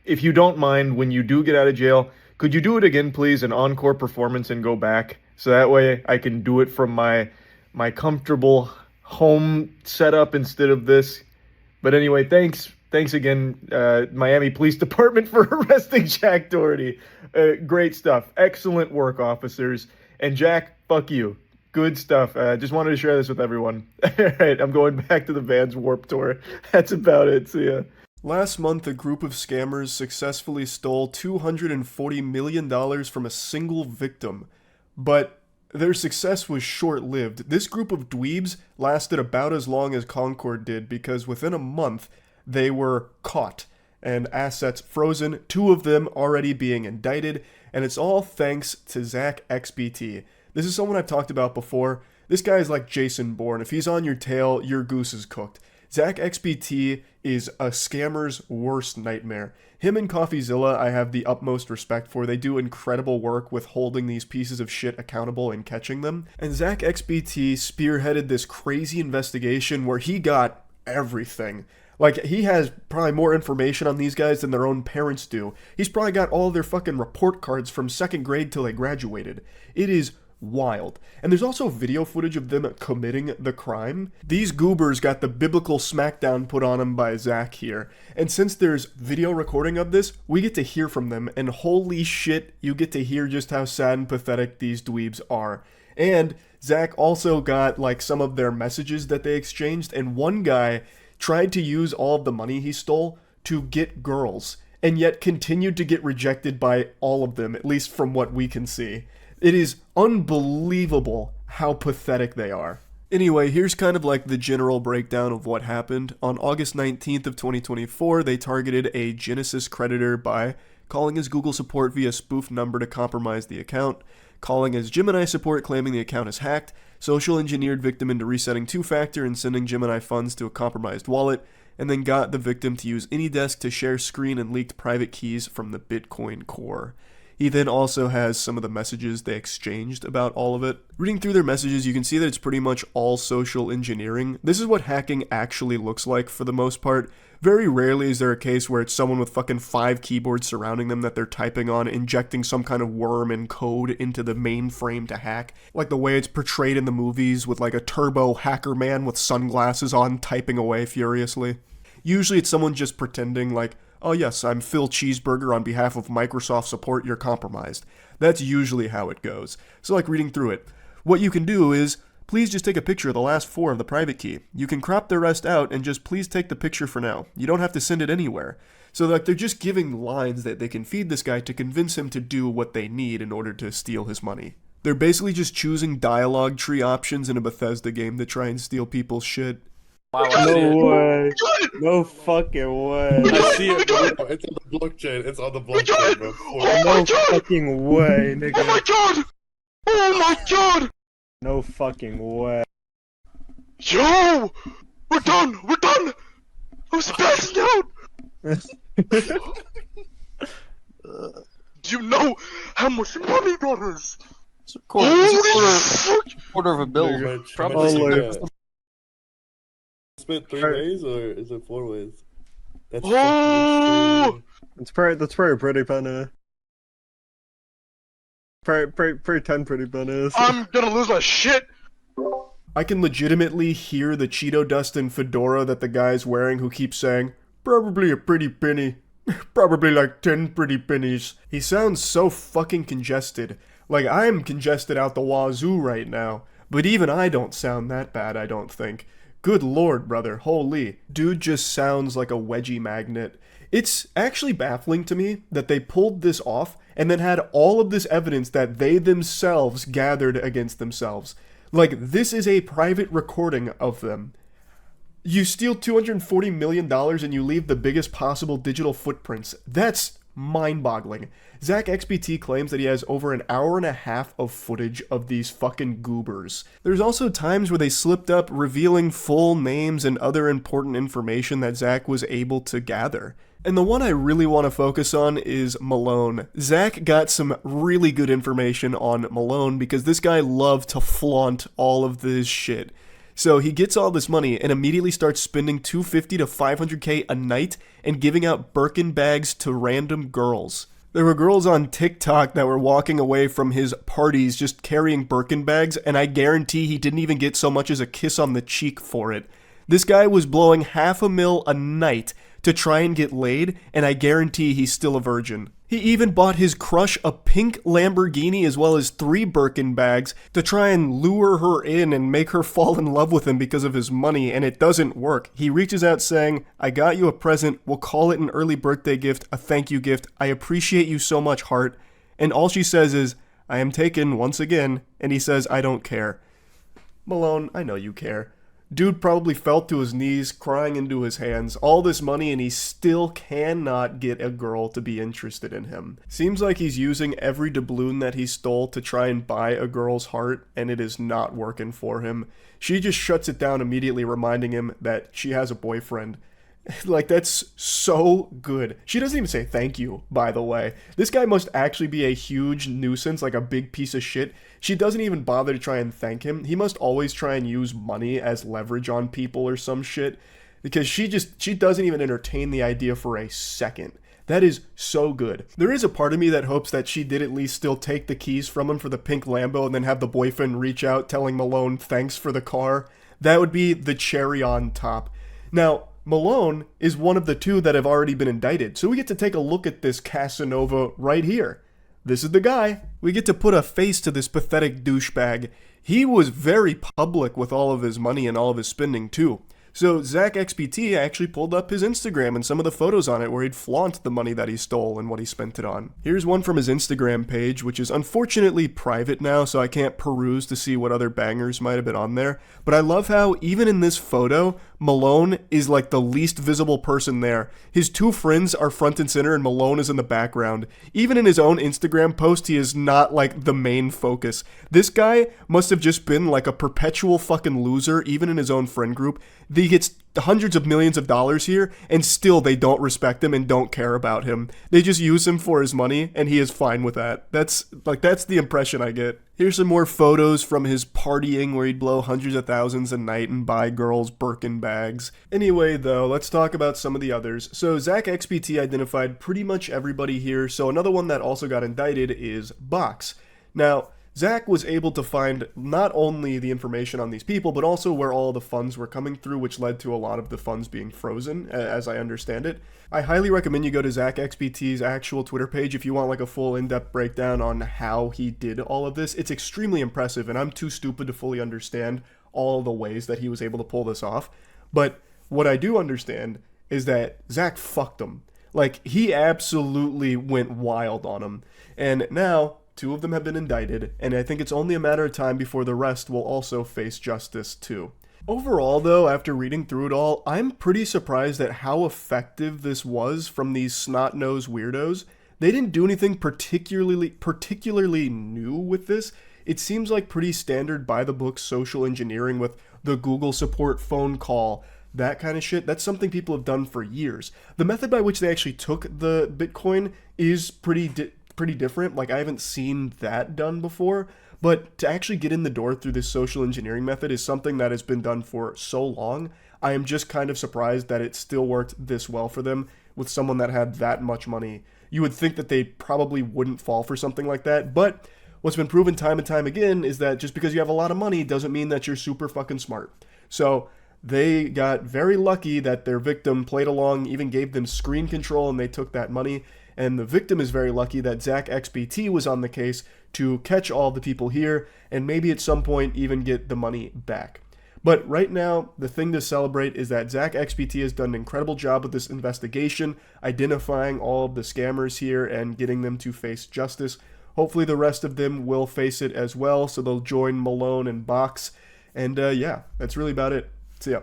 If you don't mind, when you do get out of jail, could you do it again, please, an encore performance and go back? So that way I can do it from my comfortable home setup instead of this. But anyway, thanks again, Miami Police Department, for arresting Jack Doherty. Great stuff. Excellent work, officers. And Jack, fuck you. Good stuff. Just wanted to share this with everyone. All right, I'm going back to the Vans Warped Tour. That's about it. See ya. Last month, a group of scammers successfully stole $240 million from a single victim. But their success was short-lived. This group of dweebs lasted about as long as Concord did, because within a month, they were caught and assets frozen, 2 of them already being indicted, and it's all thanks to Zach XBT. This is someone I've talked about before. This guy is like Jason Bourne. If he's on your tail, your goose is cooked. Zach XBT is a scammer's worst nightmare. Him and CoffeeZilla I have the utmost respect for. They do incredible work with holding these pieces of shit accountable and catching them. And Zach XBT spearheaded this crazy investigation where he got everything. Like, he has probably more information on these guys than their own parents do. He's probably got all their fucking report cards from 2nd grade till they graduated. It is wild. And there's also video footage of them committing the crime. These goobers got the biblical smackdown put on them by Zach here. And since there's video recording of this, we get to hear from them, and holy shit, you get to hear just how sad and pathetic these dweebs are. And Zach also got, like, some of their messages that they exchanged, and one guy tried to use all of the money he stole to get girls, and yet continued to get rejected by all of them, at least from what we can see. It is unbelievable how pathetic they are. Anyway, here's kind of like the general breakdown of what happened. On August 19th of 2024, they targeted a Genesis creditor by calling his Google support via spoof number to compromise the account, calling his Gemini support claiming the account is hacked, social engineered victim into resetting 2-factor and sending Gemini funds to a compromised wallet, and then got the victim to use AnyDesk to share screen and leaked private keys from the Bitcoin core. He then also has some of the messages they exchanged about all of it. Reading through their messages, you can see that it's pretty much all social engineering. This is what hacking actually looks like for the most part. Very rarely is there a case where it's someone with fucking 5 keyboards surrounding them that they're typing on, injecting some kind of worm and code into the mainframe to hack. Like the way it's portrayed in the movies with like a turbo hacker man with sunglasses on typing away furiously. Usually it's someone just pretending like, oh yes, I'm Phil Cheeseburger on behalf of Microsoft support, you're compromised. That's usually how it goes. So like reading through it, what you can do is please just take a picture of the last 4 of the private key. You can crop the rest out and just please take the picture for now. You don't have to send it anywhere. So like they're just giving lines that they can feed this guy to convince him to do what they need in order to steal his money. They're basically just choosing dialogue tree options in a Bethesda game to try and steal people's shit. No way. No fucking way. I see it, bro. It's on the blockchain. It's on the blockchain, bro. No fucking way, nigga. Oh my god! Oh my god! No fucking way. Yo! We're done! We're done! I'm spazzing out! Do you know how much money that is? It's a quarter of a bill. Probably. Spent 3 ways or is it 4 ways? That's It's pretty pretty funny. Pretty 10 pretty funny. I'm gonna lose my shit! I can legitimately hear the Cheeto dust and fedora that the guy's wearing who keeps saying, probably a pretty penny. Probably like 10 pretty pennies. He sounds so fucking congested. Like I'm congested out the wazoo right now. But even I don't sound that bad, I don't think. Good lord, brother, holy. Dude just sounds like a wedgie magnet. It's actually baffling to me that they pulled this off and then had all of this evidence that they themselves gathered against themselves. Like, this is a private recording of them. You steal $240 million and you leave the biggest possible digital footprints. That's mind-boggling. Zach XBT claims that he has over an hour and a half of footage of these fucking goobers. There's also times where they slipped up revealing full names and other important information that Zach was able to gather. And the one I really want to focus on is Malone. Zach got some really good information on Malone because this guy loved to flaunt all of this shit. So he gets all this money and immediately starts spending $250 to $500K a night and giving out Birkin bags to random girls. There were girls on TikTok that were walking away from his parties just carrying Birkin bags, and I guarantee he didn't even get so much as a kiss on the cheek for it. This guy was blowing $500,000 a night to try and get laid, and I guarantee he's still a virgin. He even bought his crush a pink Lamborghini as well as 3 Birkin bags to try and lure her in and make her fall in love with him because of his money, and it doesn't work. He reaches out saying, I got you a present, we'll call it an early birthday gift, a thank you gift, I appreciate you so much, heart. And all she says is, I am taken once again, and he says, I don't care. Malone, I know you care. Dude probably fell to his knees, crying into his hands, all this money, and he still cannot get a girl to be interested in him. Seems like he's using every doubloon that he stole to try and buy a girl's heart, and it is not working for him. She just shuts it down immediately, reminding him that she has a boyfriend. Like, that's so good. She doesn't even say thank you, by the way. This guy must actually be a huge nuisance, like a big piece of shit. She doesn't even bother to try and thank him. He must always try and use money as leverage on people or some shit. Because she doesn't even entertain the idea for a second. That is so good. There is a part of me that hopes that she did at least still take the keys from him for the pink Lambo and then have the boyfriend reach out telling Malone thanks for the car. That would be the cherry on top. Now, Malone is one of the 2 that have already been indicted, so we get to take a look at this Casanova right here. This is the guy. We get to put a face to this pathetic douchebag. He was very public with all of his money and all of his spending too. So Zach XBT actually pulled up his Instagram and some of the photos on it where he'd flaunt the money that he stole and what he spent it on. Here's one from his Instagram page, which is unfortunately private now, so I can't peruse to see what other bangers might have been on there. But I love how even in this photo, Malone is like the least visible person there. His 2 friends are front and center and Malone is in the background. Even in his own Instagram post, he is not like the main focus. This guy must have just been like a perpetual fucking loser, even in his own friend group. He gets hundreds of millions of dollars here, and still they don't respect him and don't care about him. They just use him for his money, and he is fine with that. That's the impression I get. Here's some more photos from his partying where he'd blow hundreds of thousands a night and buy girls Birkin bags. Anyway, though, let's talk about some of the others. So Zach XBT identified pretty much everybody here, so another one that also got indicted is Box. Now, Zach was able to find not only the information on these people, but also where all the funds were coming through, which led to a lot of the funds being frozen, as I understand it. I highly recommend you go to ZachXBT's actual Twitter page if you want like a full in-depth breakdown on how he did all of this. It's extremely impressive, and I'm too stupid to fully understand all the ways that he was able to pull this off. But what I do understand is that Zach fucked him. Like, he absolutely went wild on him. And now, 2 of them have been indicted, and I think it's only a matter of time before the rest will also face justice too. Overall, though, after reading through it all, I'm pretty surprised at how effective this was from these snot-nosed weirdos. They didn't do anything particularly new with this. It seems like pretty standard by-the-book social engineering with the Google support phone call, that kind of shit. That's something people have done for years. The method by which they actually took the Bitcoin is pretty different. Like, I haven't seen that done before, but to actually get in the door through this social engineering method is something that has been done for so long. I am just kind of surprised that it still worked this well for them with someone that had that much money. You would think that they probably wouldn't fall for something like that, but what's been proven time and time again is that just because you have a lot of money doesn't mean that you're super fucking smart. So they got very lucky that their victim played along, even gave them screen control, and they took that money. And the victim is very lucky that ZachXBT was on the case to catch all the people here and maybe at some point even get the money back. But right now, the thing to celebrate is that ZachXBT has done an incredible job with this investigation, identifying all of the scammers here and getting them to face justice. Hopefully the rest of them will face it as well, so they'll join Malone and Box. And yeah, that's really about it. So yeah.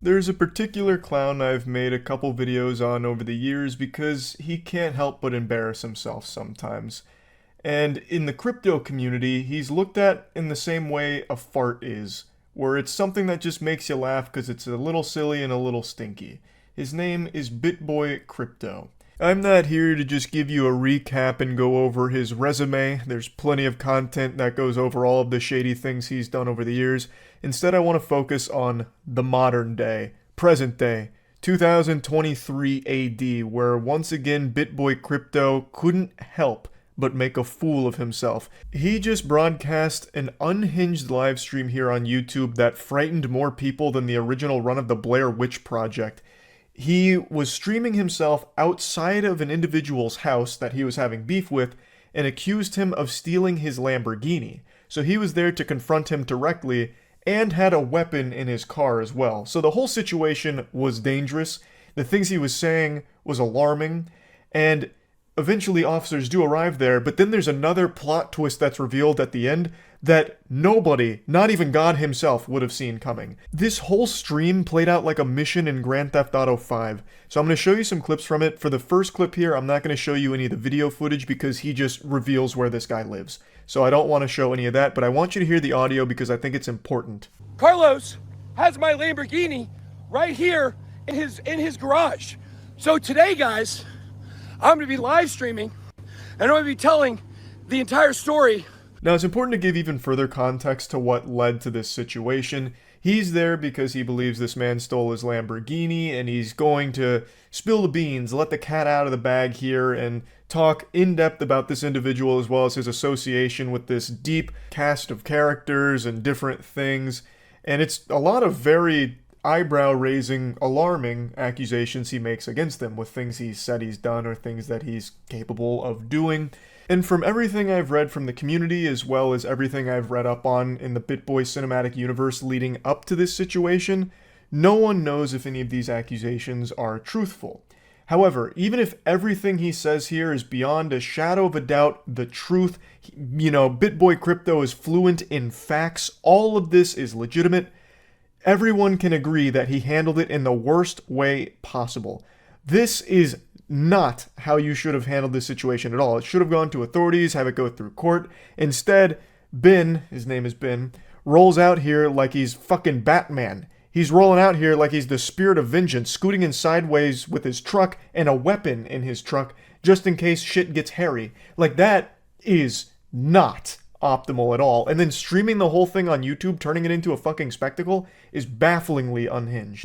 There's a particular clown I've made a couple videos on over the years because he can't help but embarrass himself sometimes. And in the crypto community, he's looked at in the same way a fart is, where it's something that just makes you laugh because it's a little silly and a little stinky. His name is BitBoy I'm not here to just give you a recap and go over his resume. There's plenty of content that goes over all of the shady things he's done over the years. Instead, I want to focus on the modern day, present day, 2023 AD, where once again BitBoy Crypto couldn't help but make a fool of himself. He just broadcast an unhinged live stream here on YouTube that frightened more people than the original run of the Blair Witch Project. He was streaming himself outside of an individual's house that he was having beef with and accused him of stealing his Lamborghini. So he was there to confront him directly and had a weapon in his car as well. So the whole situation was dangerous. The things he was saying was alarming, and eventually officers do arrive there, but then there's another plot twist that's revealed at the end that nobody, not even God himself, would have seen coming. This whole stream played out like a mission in Grand Theft Auto 5. So I'm going to show you some clips from it. For the first clip here, I'm not going to show you any of the video footage because he just reveals where this guy lives. So I don't want to show any of that, but I want you to hear the audio because I think it's important. Carlos has my Lamborghini right here in his garage. So today, guys, I'm going to be live streaming and I'm going to be telling the entire story. Now, it's important to give even further context to what led to this situation. He's there because he believes this man stole his Lamborghini, and he's going to spill the beans, let the cat out of the bag here, and talk in depth about this individual as well as his association with this deep cast of characters and different things. And it's a lot of very eyebrow-raising, alarming accusations he makes against them with things he's said he's done or things that he's capable of doing. And from everything I've read from the community, as well as everything I've read up on in the BitBoy cinematic universe leading up to this situation, no one knows if any of these accusations are truthful. However, even if everything he says here is beyond a shadow of a doubt the truth, BitBoy Crypto is fluent in facts, all of this is legitimate, everyone can agree that he handled it in the worst way possible. This is not how you should have handled this situation at all. It should have gone to authorities, have it go through court. Instead, Ben, his name is Ben, rolls out here like he's fucking Batman. He's rolling out here like he's the spirit of vengeance, scooting in sideways with his truck and a weapon in his truck, just in case shit gets hairy. Like, that is not optimal at all. And then streaming the whole thing on YouTube, turning it into a fucking spectacle, is bafflingly unhinged.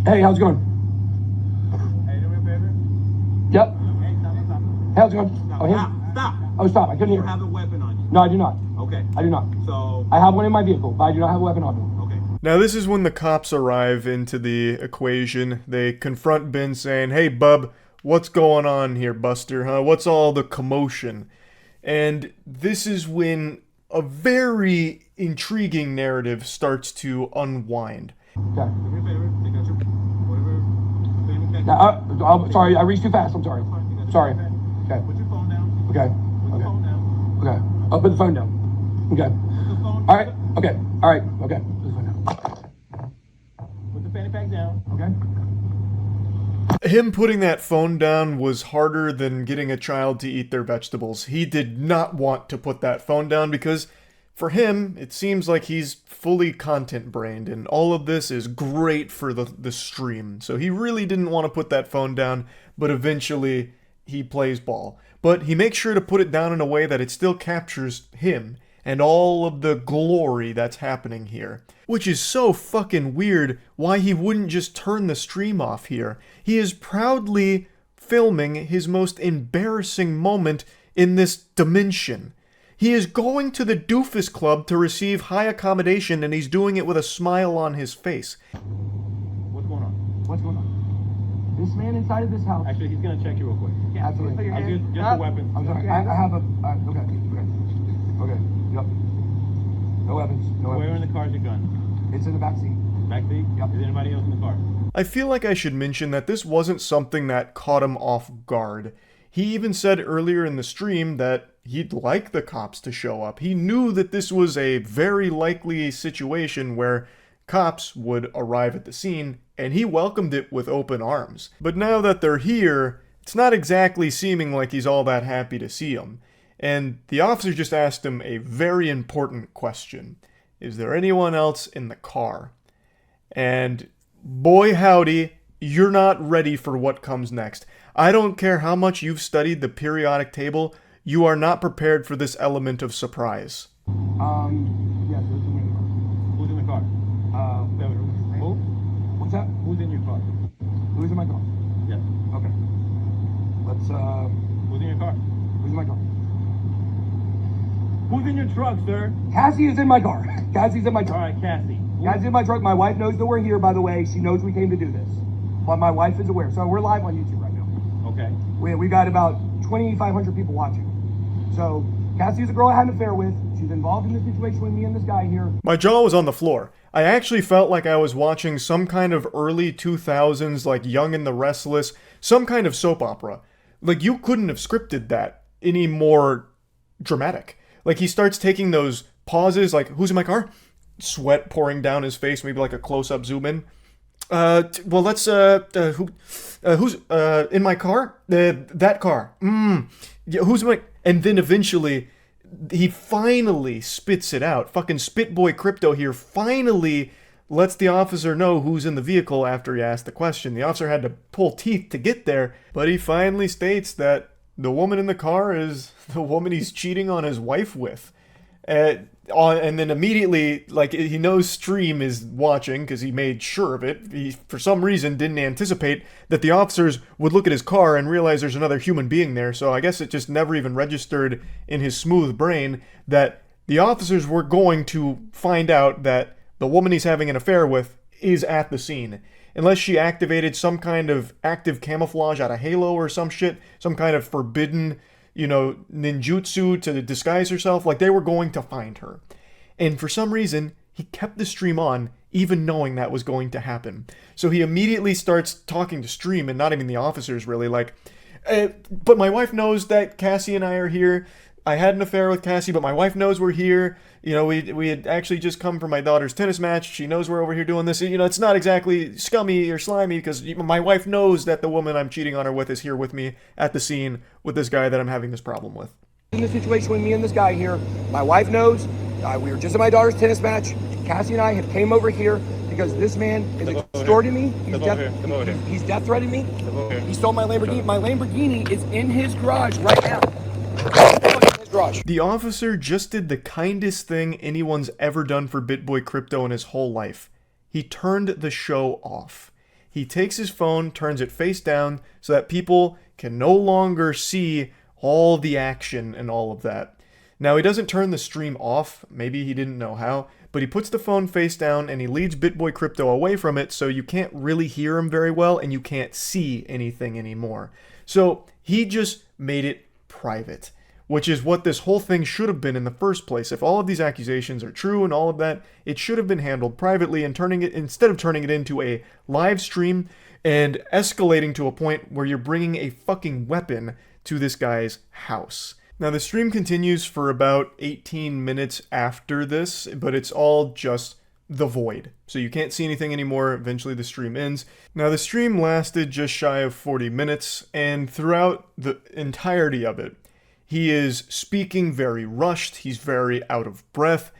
Hey, how's it going? Yep. Hey, how's it going? Oh, him? Stop. Oh, stop. I couldn't hear. You have a weapon on you. No, I do not. Okay. I do not. So. I have one in my vehicle, but I do not have a weapon on me. Okay. Now this is when the cops arrive into the equation. They confront Ben saying, "Hey bub, what's going on here, Buster, huh? What's all the commotion?" And this is when a very intriguing narrative starts to unwind. Okay. Now, sorry, I reached too fast. I'm sorry. Sorry. Okay. Put your phone down. Okay. Put the phone down. Okay. I'll put the phone down. Okay. Put the phone All right. Okay. All right. Okay. Put the phone down. Put the fanny pack down. Okay. Him putting that phone down was harder than getting a child to eat their vegetables. He did not want to put that phone down because for him, it seems like he's fully content-brained, and all of this is great for the stream. So he really didn't want to put that phone down, but eventually he plays ball. But he makes sure to put it down in a way that it still captures him and all of the glory that's happening here. Which is so fucking weird why he wouldn't just turn the stream off here. He is proudly filming his most embarrassing moment in this dimension. He is going to the doofus club to receive high accommodation, and he's doing it with a smile on his face. What's going on? What's going on? This man inside of this house. Actually, he's gonna check you real quick. Yeah, absolutely. Just the weapons. I'm sorry. I have a. Okay. Okay. Yep. No weapons. No weapons. Where in the car is your gun? It's in the back seat. Back seat? Yep. Is anybody else in the car? I feel like I should mention that this wasn't something that caught him off guard. He even said earlier in the stream that he'd like the cops to show up. He knew that this was a very likely situation where cops would arrive at the scene, and he welcomed it with open arms. But now that they're here, it's not exactly seeming like he's all that happy to see them. And the officer just asked him a very important question. Is there anyone else in the car? And boy howdy, you're not ready for what comes next. I don't care how much you've studied the periodic table, you are not prepared for this element of surprise. Yes, Who's in the car? Who? What's that? Who's in your car? Who's in my car? Yes. Okay. Let's, Who's in your car? Who's in my car? Who's in your truck, sir? Cassie is in my car. Cassie's in my truck. All right, Cassie. Cassie's in my truck. My wife knows that we're here, by the way. She knows we came to do this. But my wife is aware. So we're live on YouTube right now. Okay. We got about 2,500 people watching. So Cassie is a girl I had an affair with. She's involved in the situation with me and this guy here. My jaw was on the floor. I actually felt like I was watching some kind of early 2000s, like Young and the Restless, some kind of soap opera. Like, you couldn't have scripted that any more dramatic. Like, he starts taking those pauses, like, who's in my car? Sweat pouring down his face, maybe like a close-up zoom in. Well, let's, who's, in my car? That car. Yeah, who's my, and then eventually, he finally spits it out. Fucking Spitboy Crypto here finally lets the officer know who's in the vehicle after he asked the question. The officer had to pull teeth to get there, but he finally states that the woman in the car is the woman he's cheating on his wife with. And then immediately, like, he knows Stream is watching because he made sure of it. He, for some reason, didn't anticipate that the officers would look at his car and realize there's another human being there. So I guess it just never even registered in his smooth brain that the officers were going to find out that the woman he's having an affair with is at the scene. Unless she activated some kind of active camouflage out of Halo or some shit, some kind of forbidden, you know, ninjutsu to disguise herself, like they were going to find her. And for some reason, he kept the stream on, even knowing that was going to happen. So he immediately starts talking to Stream, and not even the officers really, like, but my wife knows that Cassie and I are here. I had an affair with Cassie, but my wife knows we're here. You know, we had actually just come from my daughter's tennis match. She knows we're over here doing this. You know, it's not exactly scummy or slimy because my wife knows that the woman I'm cheating on her with is here with me at the scene with this guy that I'm having this problem with. In the situation with me and this guy here, my wife knows. We were just at my daughter's tennis match. Cassie and I have came over here because this man is extorting me. He's death threatening me. He stole my Lamborghini. My Lamborghini is in his garage right now. The officer just did the kindest thing anyone's ever done for BitBoy Crypto in his whole life. He turned the show off. He takes his phone, turns it face down so that people can no longer see all the action and all of that. Now, he doesn't turn the stream off, maybe he didn't know how, but he puts the phone face down and he leads BitBoy Crypto away from it so you can't really hear him very well and you can't see anything anymore. So he just made it private, which is what this whole thing should have been in the first place. If all of these accusations are true and all of that, it should have been handled privately and instead of turning it into a live stream and escalating to a point where you're bringing a fucking weapon to this guy's house. Now, the stream continues for about 18 minutes after this, but it's all just the void. So you can't see anything anymore. Eventually the stream ends. Now, the stream lasted just shy of 40 minutes, and throughout the entirety of it, he is speaking very rushed. He's very out of breath.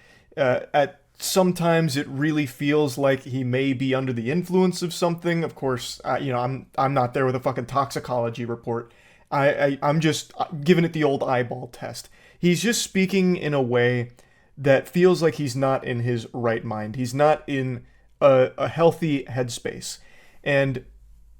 Sometimes it really feels like he may be under the influence of something. Of course, I'm not there with a fucking toxicology report. I'm just giving it the old eyeball test. He's just speaking in a way that feels like he's not in his right mind. He's not in a healthy headspace. And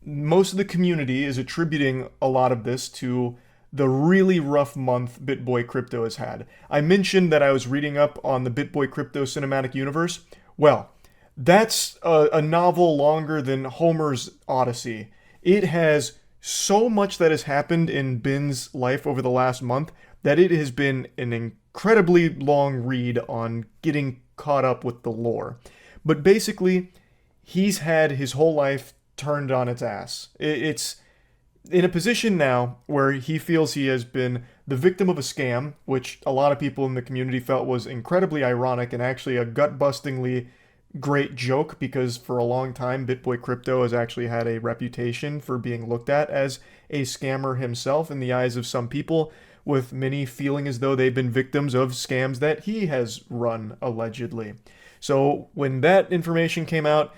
most of the community is attributing a lot of this to the really rough month BitBoy Crypto has had. I mentioned that I was reading up on the BitBoy Crypto cinematic universe. Well, that's a novel longer than Homer's Odyssey. It has so much that has happened in Ben's life over the last month that it has been an incredibly long read on getting caught up with the lore. But basically, he's had his whole life turned on its ass. It's in a position now where he feels he has been the victim of a scam, which a lot of people in the community felt was incredibly ironic and actually a gut-bustingly great joke, because for a long time BitBoy Crypto has actually had a reputation for being looked at as a scammer himself in the eyes of some people, with many feeling as though they've been victims of scams that he has run, allegedly. So when that information came out,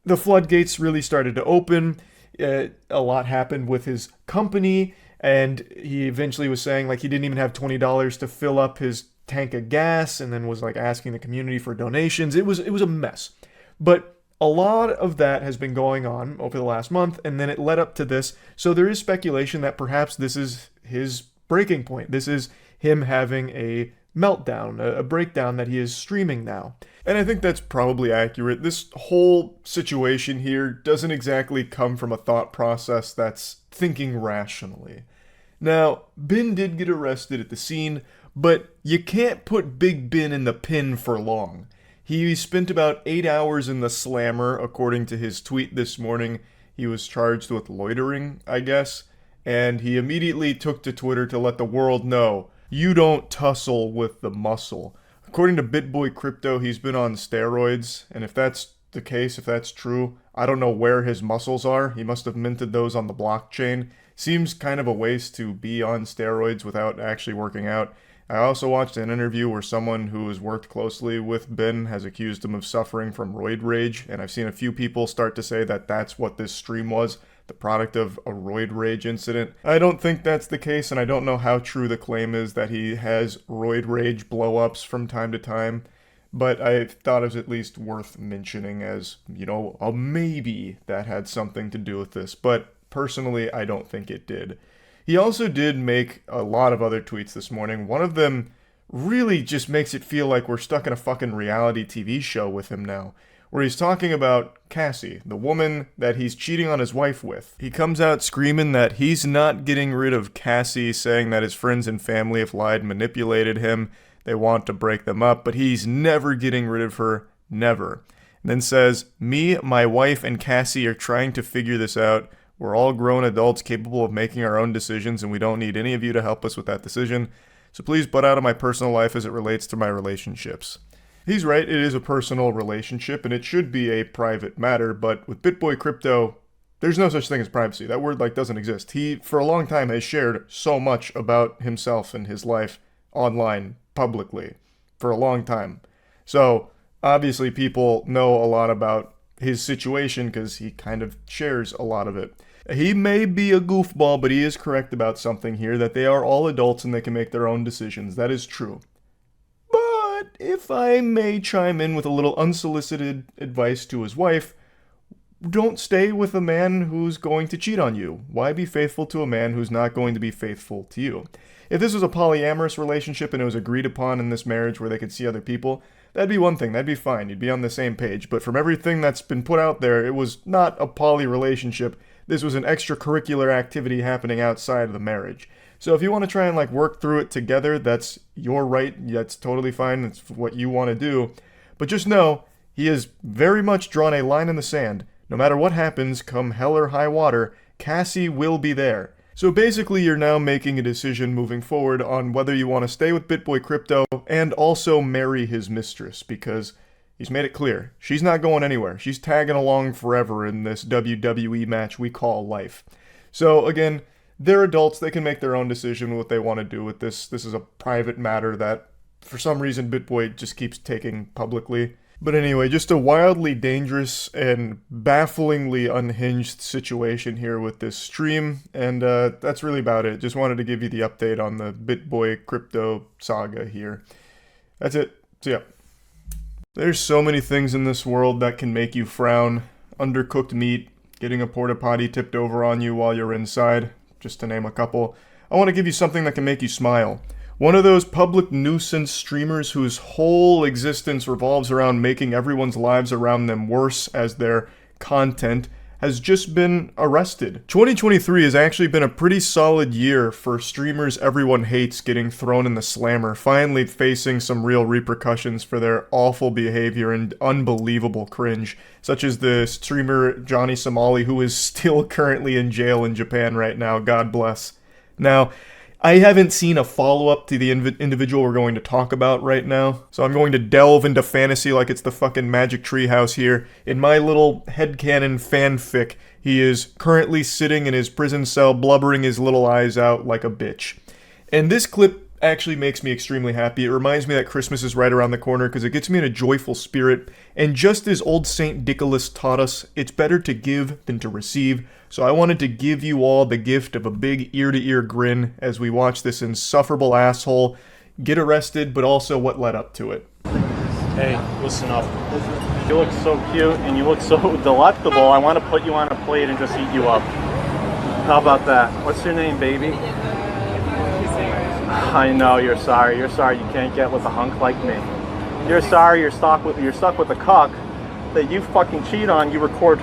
the floodgates really started to open. A lot happened with his company, and he eventually was saying like he didn't even have $20 to fill up his tank of gas, and then was like asking the community for donations. It was a mess. But a lot of that has been going on over the last month, and then it led up to this. So there is speculation that perhaps this is his breaking point. This is him having a meltdown, a breakdown that he is streaming now. And I think that's probably accurate. This whole situation here doesn't exactly come from a thought process that's thinking rationally. Now, Ben did get arrested at the scene, but you can't put Big Ben in the pen for long. He spent about 8 hours in the slammer, according to his tweet this morning. He was charged with loitering, I guess, and he immediately took to Twitter to let the world know, you don't tussle with the muscle. According to BitBoy Crypto, he's been on steroids, and if that's the case, if that's true, I don't know where his muscles are. He must have minted those on the blockchain. Seems kind of a waste to be on steroids without actually working out. I also watched an interview where someone who has worked closely with Ben has accused him of suffering from roid rage, and I've seen a few people start to say that that's what this stream was, the product of a roid rage incident. I don't think that's the case, and I don't know how true the claim is that he has roid rage blow-ups from time to time, but I thought it was at least worth mentioning as, you know, a maybe that had something to do with this, but personally, I don't think it did. He also did make a lot of other tweets this morning. One of them really just makes it feel like we're stuck in a fucking reality TV show with him now, where he's talking about Cassie, the woman that he's cheating on his wife with. He comes out screaming that he's not getting rid of Cassie, saying that his friends and family have lied, manipulated him, they want to break them up, but he's never getting rid of her, never. And then says, me, my wife, and Cassie are trying to figure this out. We're all grown adults capable of making our own decisions, and we don't need any of you to help us with that decision. So please butt out of my personal life as it relates to my relationships. He's right, it is a personal relationship, and it should be a private matter, but with BitBoy Crypto, there's no such thing as privacy. That word, doesn't exist. He, for a long time, has shared so much about himself and his life online, publicly, for a long time. So, obviously, people know a lot about his situation because he kind of shares a lot of it. He may be a goofball, but he is correct about something here, that they are all adults and they can make their own decisions. That is true. But if I may chime in with a little unsolicited advice to his wife, don't stay with a man who's going to cheat on you. Why be faithful to a man who's not going to be faithful to you? If this was a polyamorous relationship and it was agreed upon in this marriage where they could see other people, that'd be one thing, that'd be fine, you'd be on the same page. But from everything that's been put out there, it was not a poly relationship. This was an extracurricular activity happening outside of the marriage. So if you want to try and like work through it together, that's your right, that's totally fine, that's what you want to do. But just know, he has very much drawn a line in the sand. No matter what happens, come hell or high water, Cassie will be there. So basically you're now making a decision moving forward on whether you want to stay with BitBoy Crypto and also marry his mistress, because he's made it clear, she's not going anywhere. She's tagging along forever in this WWE match we call life. So again, they're adults, they can make their own decision what they want to do with this. This is a private matter that for some reason BitBoy just keeps taking publicly. But anyway, just a wildly dangerous and bafflingly unhinged situation here with this stream, and that's really about it. Just wanted to give you the update on the BitBoy Crypto saga here. That's it. See ya. There's so many things in this world that can make you frown. Undercooked meat, getting a porta potty tipped over on you while you're inside, just to name a couple. I want to give you something that can make you smile. One of those public nuisance streamers whose whole existence revolves around making everyone's lives around them worse as their content has just been arrested. 2023 has actually been a pretty solid year for streamers everyone hates getting thrown in the slammer, finally facing some real repercussions for their awful behavior and unbelievable cringe, such as the streamer Johnny Somali, who is still currently in jail in Japan right now, God bless. Now, I haven't seen a follow-up to the individual we're going to talk about right now, so I'm going to delve into fantasy like it's the fucking Magic Treehouse here. In my little headcanon fanfic, he is currently sitting in his prison cell blubbering his little eyes out like a bitch. And this clip actually makes me extremely happy. It reminds me that Christmas is right around the corner because it gets me in a joyful spirit. And just as old Saint Nicholas taught us, it's better to give than to receive. So I wanted to give you all the gift of a big ear-to-ear grin as we watch this insufferable asshole get arrested, but also what led up to it. Hey, listen up. You look so cute and you look so delectable. I want to put you on a plate and just eat you up. How about that? What's your name, baby? I know you're sorry. You're sorry you can't get with a hunk like me. You're sorry you're stuck with a cuck that you fucking cheat on. You record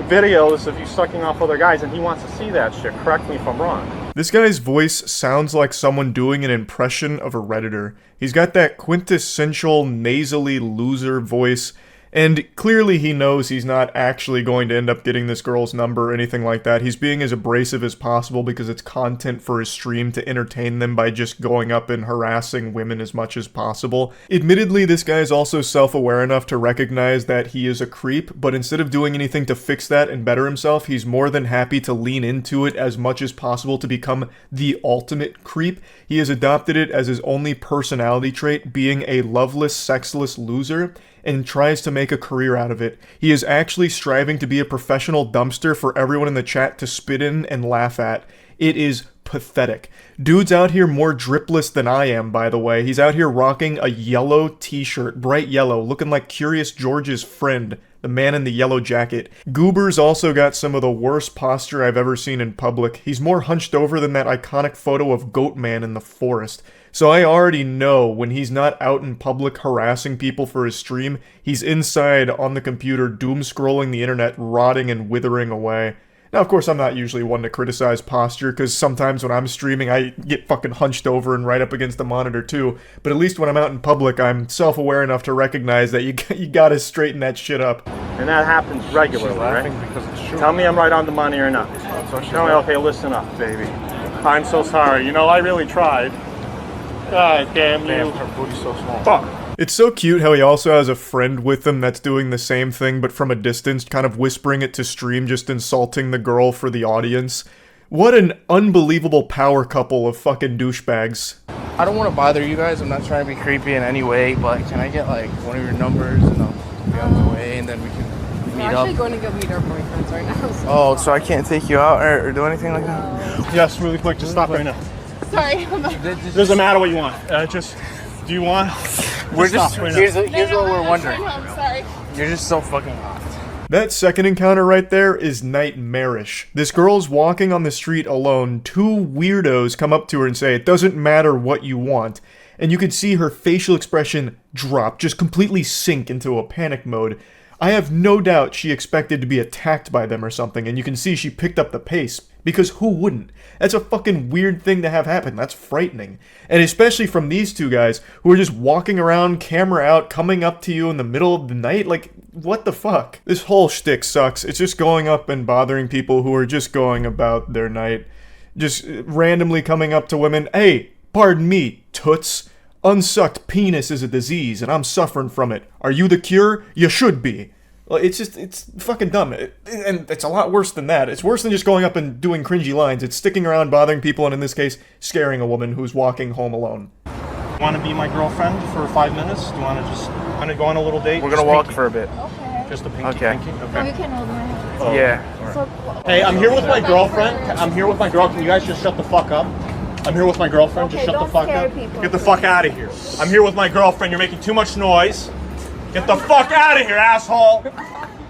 videos of you sucking off other guys and he wants to see that shit. Correct me if I'm wrong. This guy's voice sounds like someone doing an impression of a Redditor. He's got that quintessential nasally loser voice, and clearly he knows he's not actually going to end up getting this girl's number or anything like that. He's being as abrasive as possible because it's content for his stream to entertain them by just going up and harassing women as much as possible. Admittedly, this guy's also self-aware enough to recognize that he is a creep, but instead of doing anything to fix that and better himself, he's more than happy to lean into it as much as possible to become the ultimate creep. He has adopted it as his only personality trait, being a loveless, sexless loser, and tries to make a career out of it. He is actually striving to be a professional dumpster for everyone in the chat to spit in and laugh at. It is pathetic. Dude's out here more dripless than I am, by the way. He's out here rocking a yellow t-shirt, bright yellow, looking like Curious George's friend, the man in the yellow jacket. Goober's also got some of the worst posture I've ever seen in public. He's more hunched over than that iconic photo of Goatman in the forest. So I already know when he's not out in public harassing people for his stream, he's inside on the computer doom-scrolling the internet, rotting and withering away. Now, of course, I'm not usually one to criticize posture, because sometimes when I'm streaming, I get fucking hunched over and right up against the monitor too. But at least when I'm out in public, I'm self-aware enough to recognize that you gotta straighten that shit up. And that happens regularly, right? Tell me I'm right on the money or not. Tell me, okay, listen up, baby. I'm so sorry. You know, I really tried. God damn you. Her booty's so small. Fuck. It's so cute how he also has a friend with him that's doing the same thing, but from a distance, kind of whispering it to stream, just insulting the girl for the audience. What an unbelievable power couple of fucking douchebags. I don't want to bother you guys, I'm not trying to be creepy in any way, but can I get like one of your numbers and I'll be on my way and then we can meet up? We're actually going to go meet our boyfriends right now. So. Oh, so I can't take you out or do anything like that? Yes, really quick, just stop right now. Sorry. Doesn't matter what you want. Do you want? We're just, here's what we're wondering. I'm sorry. You're just so fucking hot. That second encounter right there is nightmarish. This girl's walking on the street alone. Two weirdos come up to her and say, "It doesn't matter what you want." And you could see her facial expression drop, just completely sink into a panic mode. I have no doubt she expected to be attacked by them or something, and you can see she picked up the pace. Because who wouldn't? That's a fucking weird thing to have happen. That's frightening. And especially from these two guys who are just walking around, camera out, coming up to you in the middle of the night. Like, what the fuck? This whole shtick sucks. It's just going up and bothering people who are just going about their night. Just randomly coming up to women. "Hey, pardon me, toots. Unsucked penis is a disease and I'm suffering from it. Are you the cure? You should be." Well, it's fucking dumb. And it's a lot worse than that. It's worse than just going up and doing cringy lines. It's sticking around, bothering people, and in this case, scaring a woman who's walking home alone. Want to be my girlfriend for 5 minutes? Do you want to just kind of go on a little date? We're gonna walk for a bit. Okay. Just a pinky. Okay. Pinky? Oh, you can hold my hand. Oh, Yeah. So, Hey, I'm here with my girlfriend. I'm here with my girl. Can you guys just shut the fuck up? I'm here with my girlfriend. Okay, Just shut the don't fuck scare up. people, Get the fuck out of here. I'm here with my girlfriend. You're making too much noise. Get the fuck out of here, asshole.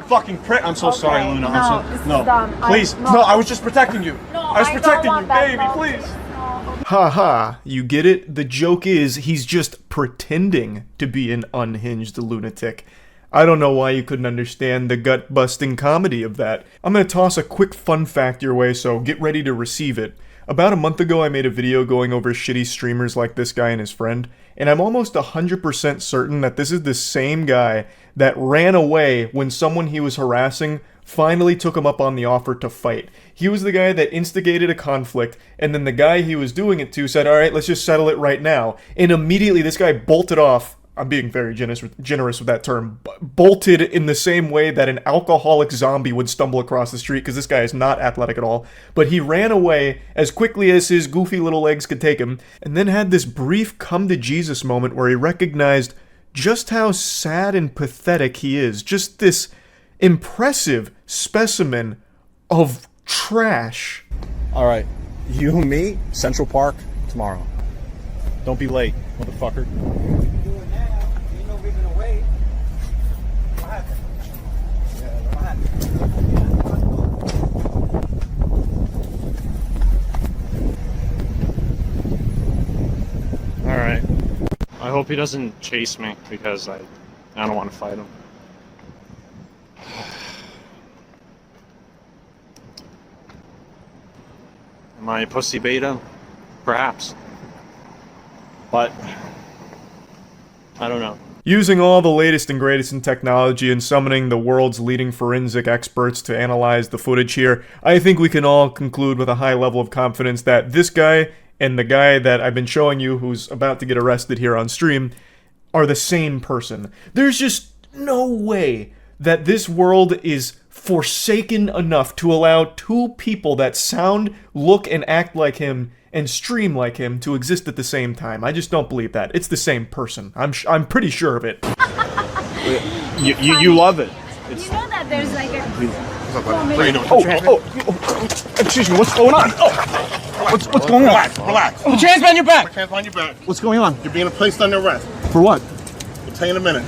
Fucking prick. I'm so sorry, Luna. No, this is dumb. Please. No, I was just protecting you. No, I was I don't protecting you, want that. baby. No, Please. Ha ha, you get it? The joke is he's just pretending to be an unhinged lunatic. I don't know why you couldn't understand the gut-busting comedy of that. I'm gonna toss a quick fun fact your way, so get ready to receive it. About a month ago, I made a video going over shitty streamers like this guy and his friend, and I'm almost 100% certain that this is the same guy that ran away when someone he was harassing finally took him up on the offer to fight. He was the guy that instigated a conflict, and then the guy he was doing it to said, "Alright, let's just settle it right now." And immediately this guy bolted off. I'm being very generous with that term. Bolted in the same way that an alcoholic zombie would stumble across the street, because this guy is not athletic at all. But he ran away as quickly as his goofy little legs could take him, and then had this brief come-to-Jesus moment where he recognized just how sad and pathetic he is. Just this impressive specimen of trash. All right. You, me, Central Park, tomorrow. Don't be late, motherfucker. Alright. I hope he doesn't chase me because I don't want to fight him. Am I a pussy beta? Perhaps. But I don't know. Using all the latest and greatest in technology and summoning the world's leading forensic experts to analyze the footage here, I think we can all conclude with a high level of confidence that this guy and the guy that I've been showing you who's about to get arrested here on stream are the same person. There's just no way that this world is forsaken enough to allow two people that sound, look, and act like him and stream like him to exist at the same time. I just don't believe that. It's the same person. I'm pretty sure of it. You love it. you know that there's like a... Excuse me, what's going on? What's going on? Relax. Put your hands behind your back. Put your hands behind your back. What's going on? You're being placed under arrest. For what? I'll tell you in a minute.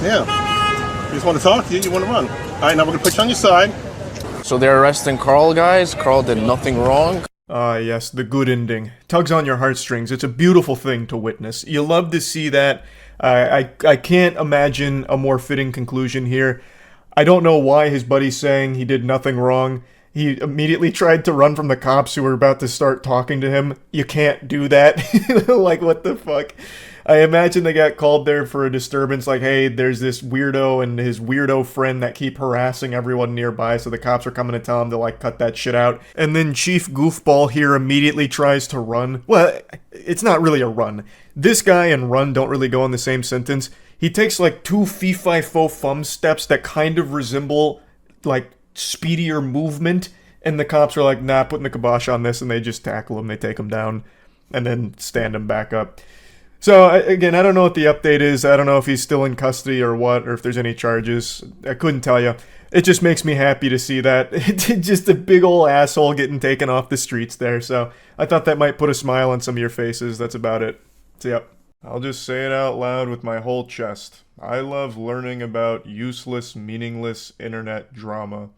Yeah. You just want to talk to you, you want to run. All right, now we're going to put you on your side. So they're arresting Carl, guys? Carl did nothing wrong? Ah, yes, the good ending. Tugs on your heartstrings. It's a beautiful thing to witness. You love to see that. I can't imagine a more fitting conclusion here. I don't know why his buddy's saying he did nothing wrong. He immediately tried to run from the cops who were about to start talking to him. You can't do that. Like, what the fuck? I imagine they got called there for a disturbance, like, hey, there's this weirdo and his weirdo friend that keep harassing everyone nearby, so the cops are coming to tell him to, like, cut that shit out. And then Chief Goofball here immediately tries to run. Well, it's not really a run. This guy and run don't really go in the same sentence. He takes, like, two fee-fi-fo-fum steps that kind of resemble, like, speedier movement, and the cops are like, nah, putting the kibosh on this, and they just tackle him, they take him down, and then stand him back up. So, again, I don't know what the update is. I don't know if he's still in custody or what, or if there's any charges. I couldn't tell you. It just makes me happy to see that. It's just a big ol' asshole getting taken off the streets there. So, I thought that might put a smile on some of your faces. That's about it. See ya. I'll just say it out loud with my whole chest. I love learning about useless, meaningless internet drama.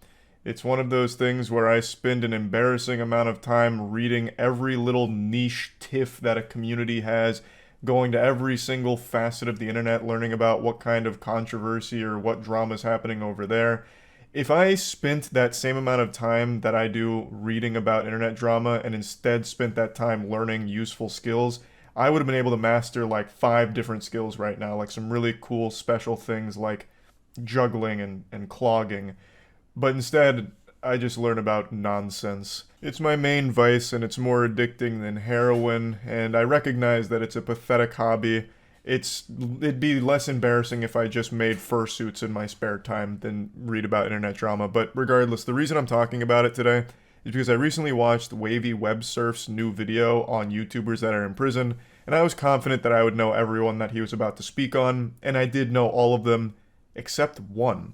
It's one of those things where I spend an embarrassing amount of time reading every little niche tiff that a community has, going to every single facet of the internet, learning about what kind of controversy or what drama is happening over there. If I spent that same amount of time that I do reading about internet drama and instead spent that time learning useful skills, I would have been able to master like 5 different skills right now, like some really cool special things like juggling and clogging. But instead, I just learn about nonsense. It's my main vice, and it's more addicting than heroin, and I recognize that it's a pathetic hobby. It'd be less embarrassing if I just made fursuits in my spare time than read about internet drama, but regardless, the reason I'm talking about it today is because I recently watched Wavy Web Surf's new video on YouTubers that are in prison, and I was confident that I would know everyone that he was about to speak on, and I did know all of them, except one.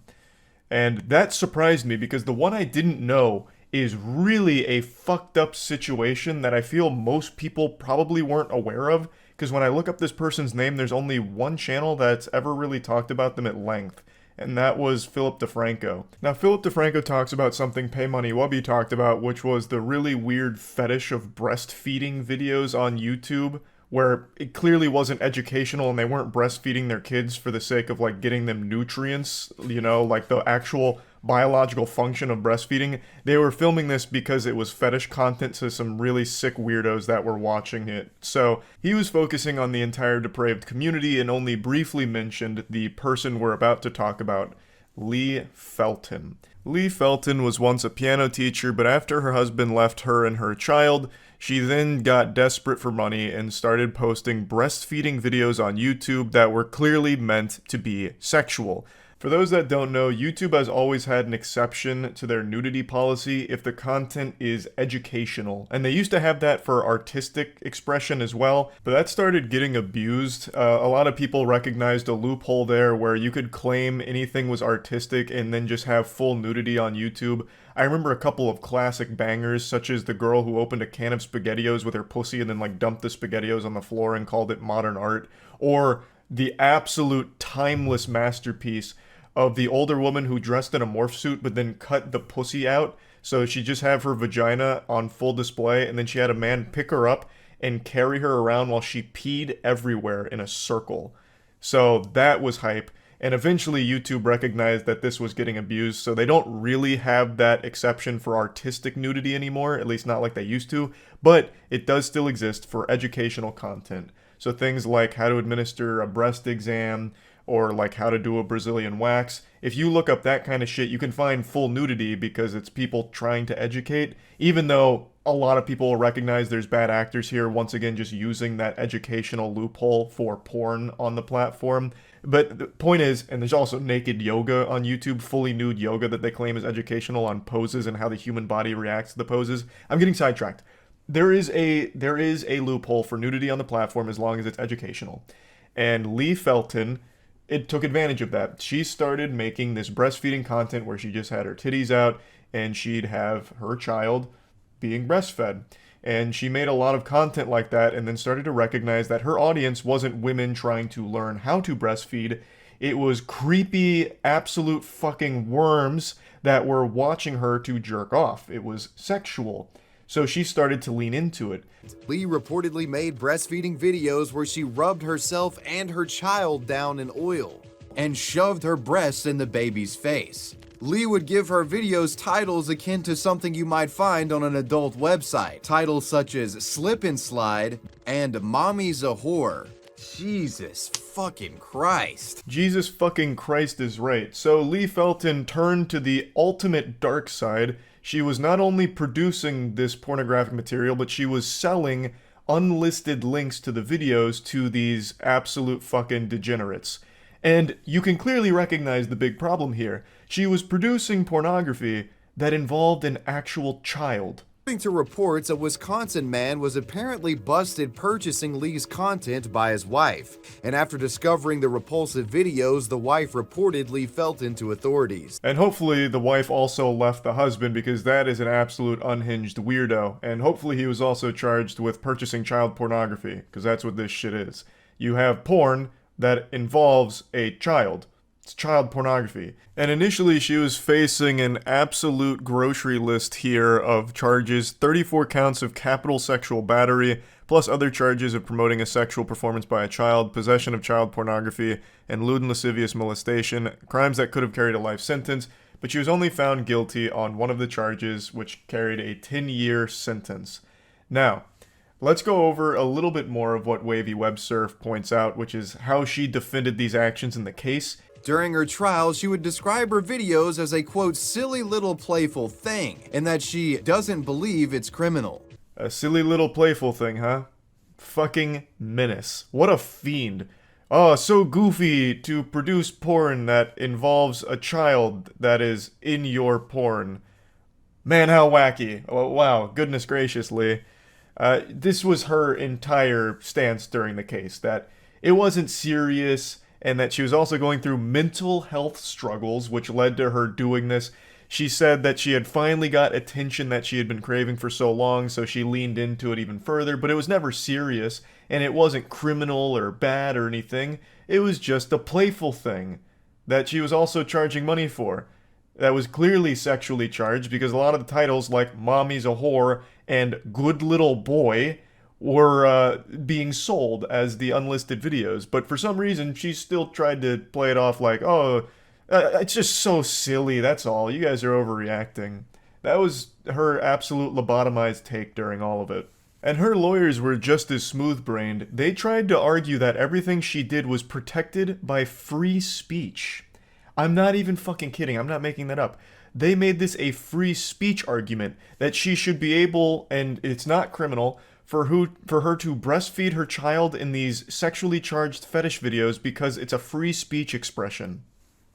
And that surprised me because the one I didn't know is really a fucked up situation that I feel most people probably weren't aware of, because when I look up this person's name, there's only one channel that's ever really talked about them at length, and that was Philip DeFranco. Now, Philip DeFranco talks about something Pay Money Wubby talked about, which was the really weird fetish of breastfeeding videos on YouTube, where it clearly wasn't educational and they weren't breastfeeding their kids for the sake of like getting them nutrients, you know, like the actual biological function of breastfeeding. They were filming this because it was fetish content to some really sick weirdos that were watching it. So he was focusing on the entire depraved community and only briefly mentioned the person we're about to talk about, Lee Felton. Lee Felton was once a piano teacher, but after her husband left her and her child, she then got desperate for money and started posting breastfeeding videos on YouTube that were clearly meant to be sexual. For those that don't know, YouTube has always had an exception to their nudity policy if the content is educational. And they used to have that for artistic expression as well, but that started getting abused. A lot of people recognized a loophole there where you could claim anything was artistic and then just have full nudity on YouTube. I remember a couple of classic bangers, such as the girl who opened a can of SpaghettiOs with her pussy and then like dumped the SpaghettiOs on the floor and called it modern art, or the absolute timeless masterpiece of the older woman who dressed in a morph suit but then cut the pussy out, so she just have her vagina on full display, and then she had a man pick her up and carry her around while she peed everywhere in a circle. So that was hype. And eventually YouTube recognized that this was getting abused, so they don't really have that exception for artistic nudity anymore, at least not like they used to, but it does still exist for educational content. So things like how to administer a breast exam, or like how to do a Brazilian wax. If you look up that kind of shit, you can find full nudity because it's people trying to educate, even though a lot of people will recognize there's bad actors here, once again just using that educational loophole for porn on the platform. But the point is, and there's also naked yoga on YouTube, fully nude yoga that they claim is educational on poses and how the human body reacts to the poses. I'm getting sidetracked. There is a loophole for nudity on the platform as long as it's educational. And Lee Felton, it took advantage of that. She started making this breastfeeding content where she just had her titties out and she'd have her child being breastfed. And she made a lot of content like that and then started to recognize that her audience wasn't women trying to learn how to breastfeed. It was creepy, absolute fucking worms that were watching her to jerk off. It was sexual. So she started to lean into it. Lee reportedly made breastfeeding videos where she rubbed herself and her child down in oil and shoved her breasts in the baby's face. Lee would give her videos titles akin to something you might find on an adult website. Titles such as Slip and Slide and Mommy's a Whore. Jesus fucking Christ. Jesus fucking Christ is right. So Lee Felton turned to the ultimate dark side. She was not only producing this pornographic material, but she was selling unlisted links to the videos to these absolute fucking degenerates. And you can clearly recognize the big problem here. She was producing pornography that involved an actual child. According to reports, a Wisconsin man was apparently busted purchasing Lee's content by his wife. And after discovering the repulsive videos, the wife reportedly felt into authorities. And hopefully the wife also left the husband, because that is an absolute unhinged weirdo. And hopefully he was also charged with purchasing child pornography, because that's what this shit is. you have porn that involves a child. It's child pornography. And initially she was facing an absolute grocery list here of charges, 34 counts of capital sexual battery, plus other charges of promoting a sexual performance by a child, possession of child pornography, and lewd and lascivious molestation, crimes that could have carried a life sentence, but she was only found guilty on one of the charges, which carried a 10-year sentence. Now, let's go over a little bit more of what Wavy Web Surf points out, which is how she defended these actions in the case. During her trial, she would describe her videos as a, quote, silly little playful thing, and that she doesn't believe it's criminal. A silly little playful thing, huh? Fucking menace. What a fiend. Oh, so goofy to produce porn that involves a child that is in your porn. Man, how wacky. Oh, wow, goodness graciously. This was her entire stance during the case, that it wasn't serious, and that she was also going through mental health struggles, which led to her doing this. She said that she had finally got attention that she had been craving for so long, so she leaned into it even further, but it was never serious, and it wasn't criminal or bad or anything. It was just a playful thing that she was also charging money for. That was clearly sexually charged, because a lot of the titles like Mommy's a Whore and Good Little Boy were being sold as the unlisted videos, but for some reason she still tried to play it off like, oh, it's just so silly, that's all. You guys are overreacting. That was her absolute lobotomized take during all of it. And her lawyers were just as smooth-brained. They tried to argue that everything she did was protected by free speech. I'm not even fucking kidding, I'm not making that up. They made this a free speech argument, that she should be able, and it's not criminal, for her to breastfeed her child in these sexually charged fetish videos because it's a free speech expression.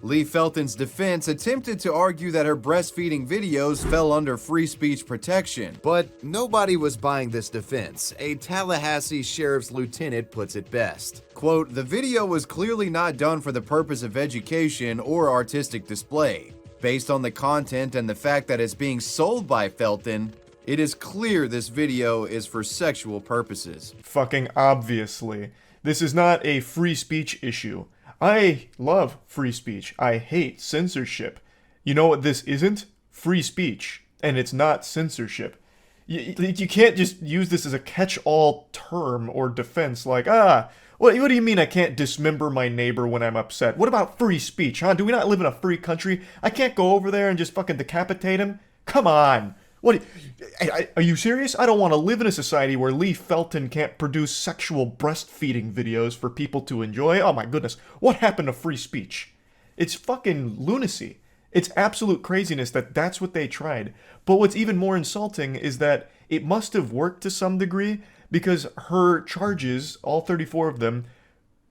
Lee Felton's defense attempted to argue that her breastfeeding videos fell under free speech protection, but nobody was buying this defense. A Tallahassee sheriff's lieutenant puts it best. Quote, "The video was clearly not done for the purpose of education or artistic display. Based on the content and the fact that it's being sold by Felton, it is clear this video is for sexual purposes." Fucking obviously. This is not a free speech issue. I love free speech. I hate censorship. You know what this isn't? Free speech. And it's not censorship. You can't just use this as a catch-all term or defense like, what do you mean I can't dismember my neighbor when I'm upset? What about free speech, huh? Do we not live in a free country? I can't go over there and just fucking decapitate him? Come on. Are you serious? I don't want to live in a society where Lee Felton can't produce sexual breastfeeding videos for people to enjoy. Oh my goodness, what happened to free speech? It's fucking lunacy. It's absolute craziness that that's what they tried. But what's even more insulting is that it must have worked to some degree, because her charges, all 34 of them,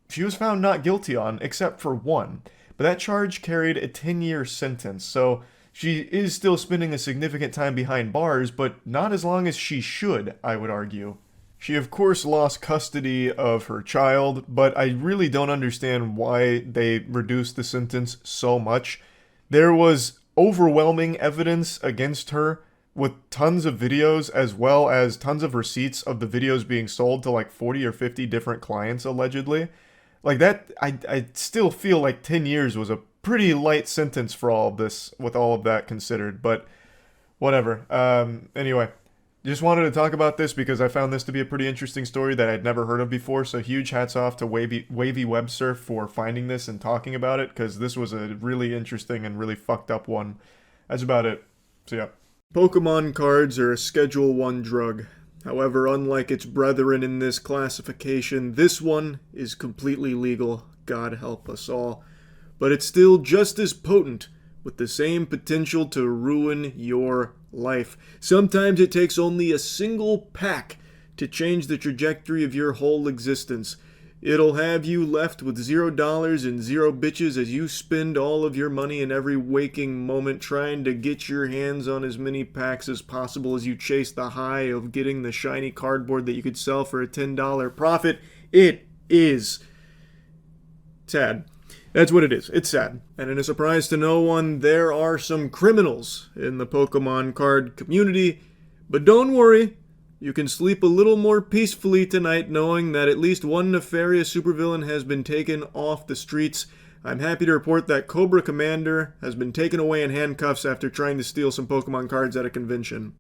she was found not guilty on, except for one. But that charge carried a 10-year sentence, so she is still spending a significant time behind bars, but not as long as she should, I would argue. She of course lost custody of her child, but I really don't understand why they reduced the sentence so much. There was overwhelming evidence against her, with tons of videos as well as tons of receipts of the videos being sold to like 40 or 50 different clients allegedly. Like that, I still feel like 10 years was a pretty light sentence for all of this, with all of that considered, but whatever. Anyway, just wanted to talk about this because I found this to be a pretty interesting story that I'd never heard of before, so huge hats off to Wavy Web Surf for finding this and talking about it, because this was a really interesting and really fucked up one. That's about it. So yeah. Pokemon cards are a Schedule 1 drug. However, unlike its brethren in this classification, this one is completely legal. God help us all. But it's still just as potent, with the same potential to ruin your life. Sometimes it takes only a single pack to change the trajectory of your whole existence. It'll have you left with $0 and 0 bitches as you spend all of your money in every waking moment trying to get your hands on as many packs as possible as you chase the high of getting the shiny cardboard that you could sell for a $10 profit. It is sad. That's what it is. It's sad. And in a surprise to no one, there are some criminals in the Pokemon card community. But don't worry, You can sleep a little more peacefully tonight knowing that at least one nefarious supervillain has been taken off the streets. I'm happy to report that Cobra Commander has been taken away in handcuffs after trying to steal some Pokemon cards at a convention.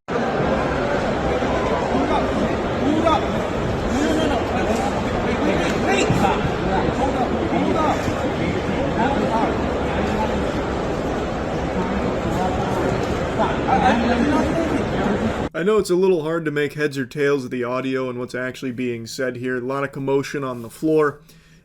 I know it's a little hard to make heads or tails of the audio and what's actually being said here. A lot of commotion on the floor.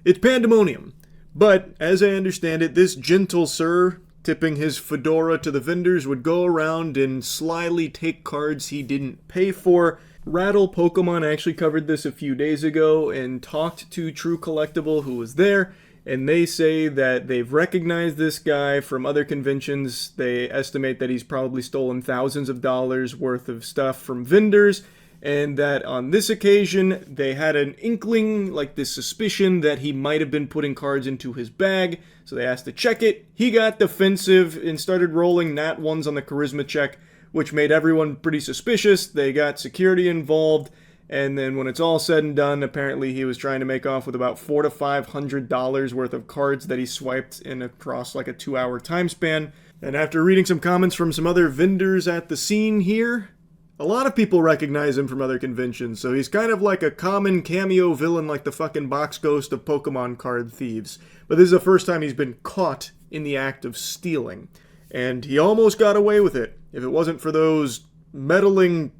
It's pandemonium. But, as I understand it, this gentle sir, tipping his fedora to the vendors, would go around and slyly take cards he didn't pay for. Rattle Pokemon actually covered this a few days ago and talked to True Collectible, who was there, and they say that they've recognized this guy from other conventions. They estimate that he's probably stolen thousands of dollars worth of stuff from vendors, and that on this occasion, they had an inkling, like this suspicion, that he might have been putting cards into his bag, so they asked to check it. He got defensive and started rolling nat ones on the charisma check, which made everyone pretty suspicious. They got security involved, and then when it's all said and done, apparently he was trying to make off with about $400 to $500 worth of cards that he swiped in across like a 2-hour time span. And after reading some comments from some other vendors at the scene here, a lot of people recognize him from other conventions, so he's kind of like a common cameo villain like the fucking box ghost of Pokemon card thieves. But this is the first time he's been caught in the act of stealing. And he almost got away with it, if it wasn't for those meddling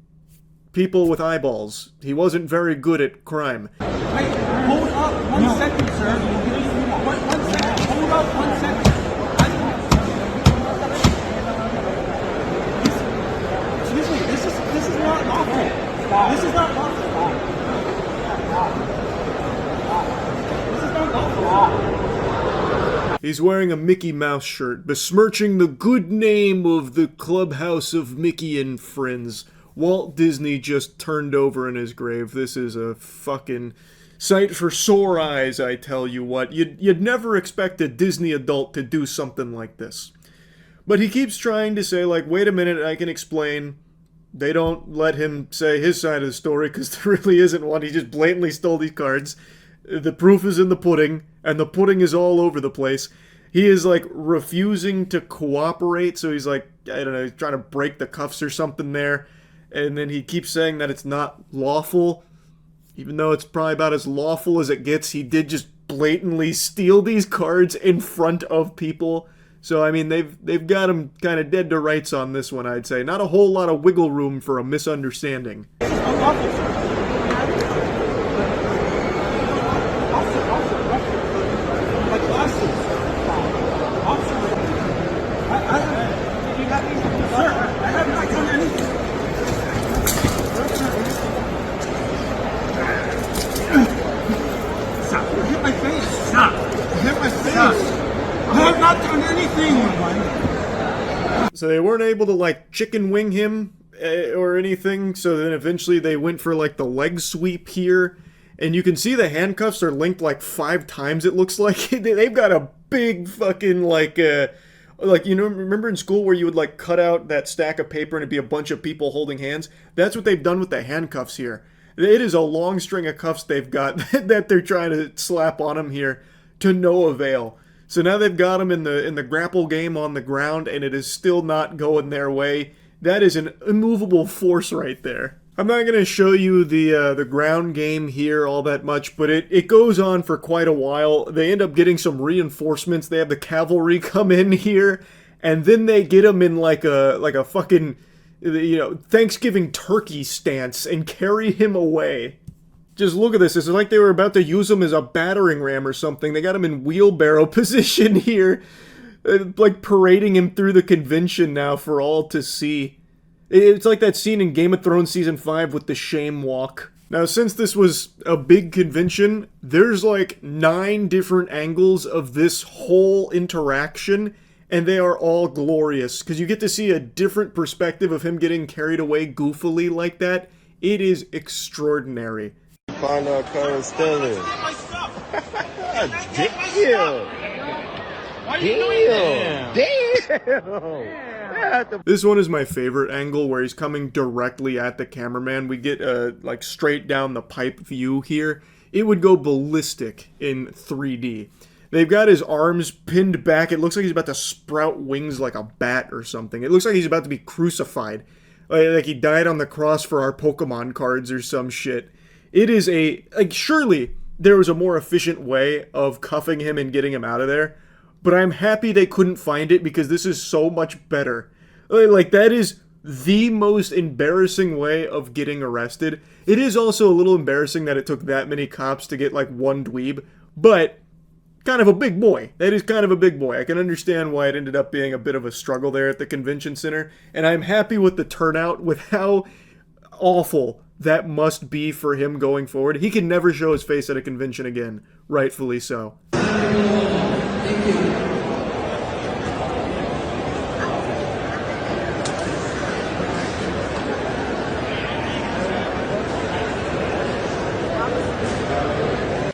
people with eyeballs. He wasn't very good at crime. Wait, hold up 1 second, sir. One second. Hold up 1 second. Excuse me, this is not lawful. This is not lawful. This is not lawful. He's wearing a Mickey Mouse shirt, besmirching the good name of the clubhouse of Mickey and Friends. Walt Disney just turned over in his grave. This is a fucking sight for sore eyes, I tell you what. You'd never expect a Disney adult to do something like this. But he keeps trying to say, like, wait a minute, I can explain. They don't let him say his side of the story because there really isn't one. He just blatantly stole these cards. The proof is in the pudding, and the pudding is all over the place. He is, like, refusing to cooperate, so he's, like, I don't know, he's trying to break the cuffs or something there. And then he keeps saying that it's not lawful, even though it's probably about as lawful as it gets. He did just blatantly steal these cards in front of people. So, I mean, they've got him kind of dead to rights on this one, I'd say. Not a whole lot of wiggle room for a misunderstanding. So they weren't able to, like, chicken wing him or anything, so then eventually they went for, like, the leg sweep here. And you can see the handcuffs are linked, like, 5 times, it looks like. They've got a big fucking, like, you know, remember in school where you would, like, cut out that stack of paper and it'd be a bunch of people holding hands? That's what they've done with the handcuffs here. It is a long string of cuffs they've got that they're trying to slap on him here to no avail. So now they've got him in the grapple game on the ground, and it is still not going their way. That is an immovable force right there. I'm not going to show you the ground game here all that much, but it goes on for quite a while. They end up getting some reinforcements. They have the cavalry come in here, and then they get him in like a fucking, you know, Thanksgiving turkey stance and carry him away. Just look at this. It's like they were about to use him as a battering ram or something. They got him in wheelbarrow position here. Like parading him through the convention now for all to see. It's like that scene in Game of Thrones Season 5 with the shame walk. Now, since this was a big convention, there's like 9 different angles of this whole interaction, and they are all glorious. Because you get to see a different perspective of him getting carried away goofily like that. It is extraordinary. Find out Karen still is. Damn. Why are you doing that? Damn. This one is my favorite angle, where he's coming directly at the cameraman. We get a like straight down the pipe view here. It would go ballistic in 3D. They've got his arms pinned back. It looks like he's about to sprout wings like a bat or something. It looks like he's about to be crucified. Like he died on the cross for our Pokemon cards or some shit. It is surely there was a more efficient way of cuffing him and getting him out of there. But I'm happy they couldn't find it, because this is so much better. Like, that is the most embarrassing way of getting arrested. It is also a little embarrassing that it took that many cops to get, like, one dweeb. But kind of a big boy. That is kind of a big boy. I can understand why it ended up being a bit of a struggle there at the convention center. And I'm happy with the turnout, with how awful that must be for him going forward. He can never show his face at a convention again. Rightfully so.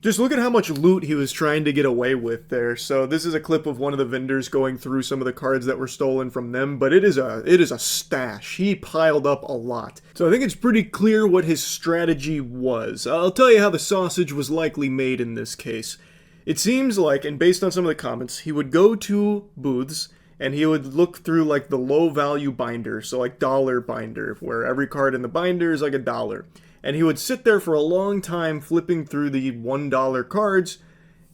Just look at how much loot he was trying to get away with there. So this is a clip of one of the vendors going through some of the cards that were stolen from them, but it is a stash. He piled up a lot. So I think it's pretty clear what his strategy was. I'll tell you how the sausage was likely made in this case. It seems like, and based on some of the comments, he would go to booths and he would look through like the low value binder, so like dollar binder, where every card in the binder is like $1. And he would sit there for a long time flipping through the $1 cards,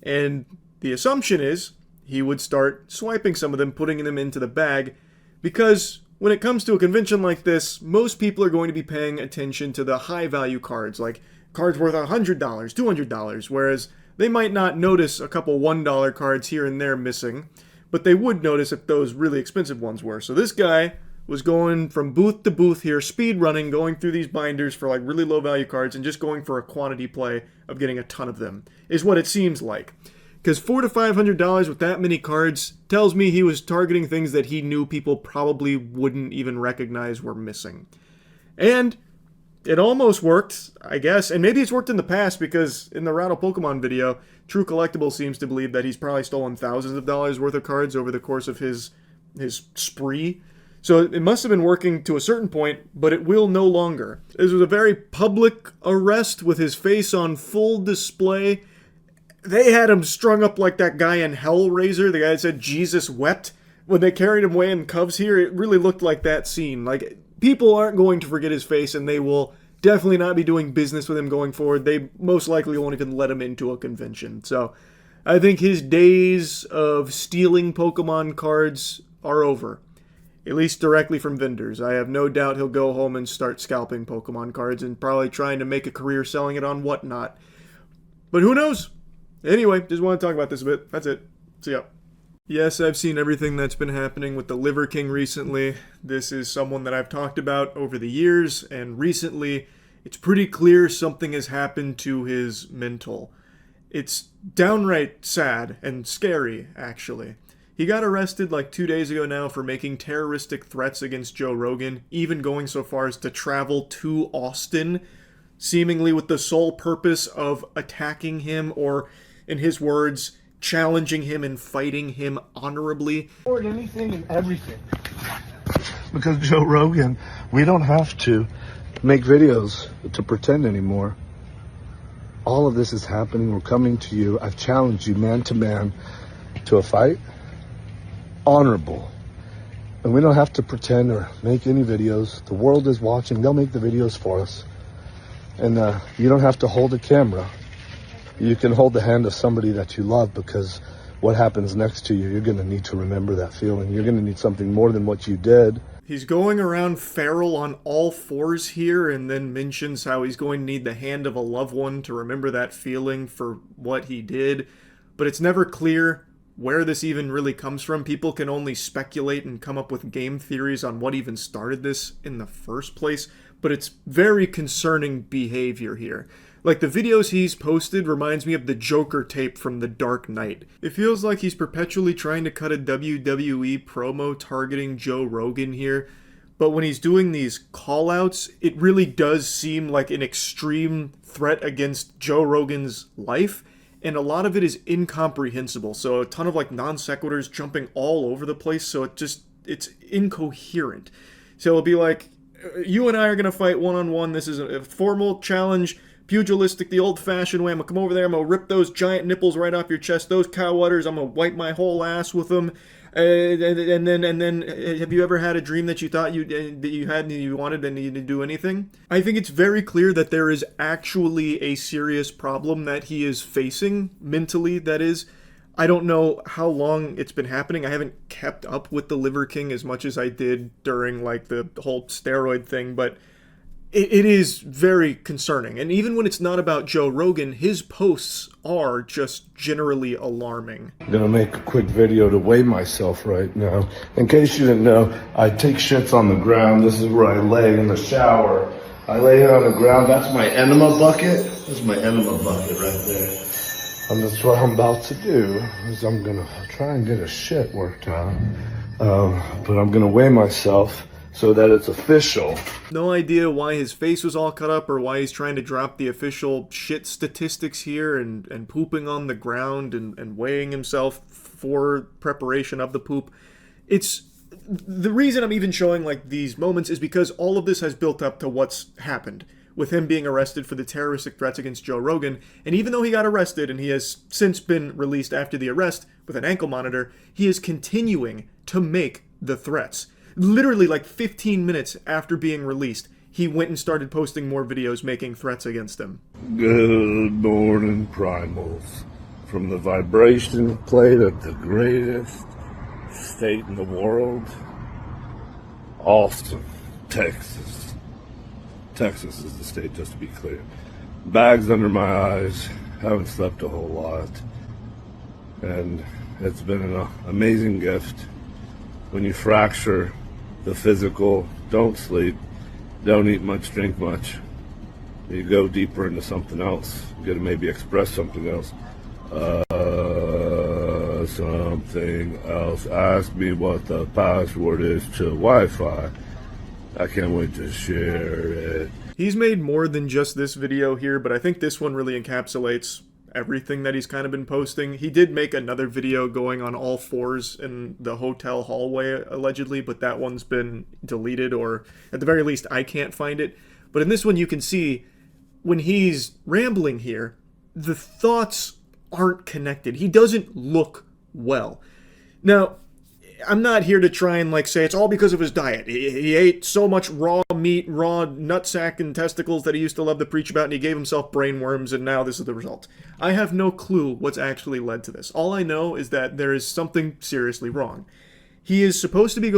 and the assumption is he would start swiping some of them, putting them into the bag, because when it comes to a convention like this, most people are going to be paying attention to the high value cards, like cards worth $100, $200, whereas they might not notice a couple $1 cards here and there missing, but they would notice if those really expensive ones were. So this guy was going from booth to booth here, speed running, going through these binders for like really low value cards and just going for a quantity play of getting a ton of them, is what it seems like. Because $400 to $500 with that many cards tells me he was targeting things that he knew people probably wouldn't even recognize were missing. And it almost worked, I guess, and maybe it's worked in the past, because in the Rattle Pokemon video, True Collectible seems to believe that he's probably stolen thousands of dollars worth of cards over the course of his spree. So it must have been working to a certain point, but it will no longer. This was a very public arrest with his face on full display. They had him strung up like that guy in Hellraiser, the guy that said Jesus wept. When they carried him away in cuffs here, it really looked like that scene. Like, people aren't going to forget his face, and they will definitely not be doing business with him going forward. They most likely won't even let him into a convention. So I think his days of stealing Pokemon cards are over. At least directly from vendors. I have no doubt he'll go home and start scalping Pokemon cards and probably trying to make a career selling it on whatnot. But who knows? Anyway, just want to talk about this a bit. That's it. See ya. Yes, I've seen everything that's been happening with the Liver King recently. This is someone that I've talked about over the years, and recently it's pretty clear something has happened to his mental. It's downright sad and scary, actually. He got arrested like 2 days ago now for making terroristic threats against Joe Rogan, even going so far as to travel to Austin, seemingly with the sole purpose of attacking him, or, in his words, challenging him and fighting him honorably. Or anything and everything. Because Joe Rogan, we don't have to make videos to pretend anymore. All of this is happening. We're coming to you. I've challenged you man to man to a fight. Honorable. And we don't have to pretend or make any videos. The world is watching. They'll make the videos for us. And you don't have to hold a camera. You can hold the hand of somebody that you love, because what happens next to you, you're going to need to remember that feeling. You're going to need something more than what you did. He's going around feral on all fours here, and then mentions how he's going to need the hand of a loved one to remember that feeling for what he did. But it's never clear where this even really comes from. People can only speculate and come up with game theories on what even started this in the first place, but it's very concerning behavior here. Like, the videos he's posted reminds me of the Joker tape from The Dark Knight. It feels like he's perpetually trying to cut a WWE promo targeting Joe Rogan here, but when he's doing these call-outs, it really does seem like an extreme threat against Joe Rogan's life, and a lot of it is incomprehensible. So a ton of like non sequiturs jumping all over the place, so it's incoherent. So it'll be like, you and I are going to fight one-on-one. This is a formal challenge, pugilistic, the old-fashioned way. I'm going to come over there, I'm going to rip those giant nipples right off your chest, those cow udders, I'm going to wipe my whole ass with them. And then, have you ever had a dream that you thought you had and you wanted and you didn't do anything? I think it's very clear that there is actually a serious problem that he is facing, mentally, that is. I don't know how long it's been happening. I haven't kept up with the Liver King as much as I did during, like, the whole steroid thing, but it is very concerning. And even when it's not about Joe Rogan, his posts are just generally alarming. I'm gonna make a quick video to weigh myself right now. In case you didn't know, I take shits on the ground. This is where I lay in the shower. I lay here on the ground. That's my enema bucket. That's my enema bucket right there. And that's what I'm about to do, is I'm gonna try and get a shit worked out. But I'm gonna weigh myself so that it's official. No idea why his face was all cut up or why he's trying to drop the official shit statistics here and pooping on the ground and weighing himself for preparation of the poop. It's the reason I'm even showing like these moments is because all of this has built up to what's happened with him being arrested for the terroristic threats against Joe Rogan. And even though he got arrested and he has since been released after the arrest with an ankle monitor, he is continuing to make the threats. Literally like 15 minutes after being released, he went and started posting more videos making threats against him. Good morning, primals. From the vibration plate of the greatest state in the world, Austin, Texas. Texas is the state, just to be clear. Bags under my eyes, haven't slept a whole lot. And it's been an amazing gift. When you fracture the physical, don't sleep, don't eat much, drink much. You go deeper into something else. You gotta maybe express something else. Something else. Ask me what the password is to Wi-Fi. I can't wait to share it. He's made more than just this video here, but I think this one really encapsulates everything that he's kind of been posting. He did make another video going on all fours in the hotel hallway, allegedly, but that one's been deleted, or at the very least, I can't find it. But in this one, you can see when he's rambling here, the thoughts aren't connected. He doesn't look well. Now, I'm not here to try and like say it's all because of his diet. He ate so much raw meat, raw nutsack and testicles that he used to love to preach about, and he gave himself brain worms, and now this is the result. I have no clue what's actually led to this. All I know is that there is something seriously wrong. He is supposed to be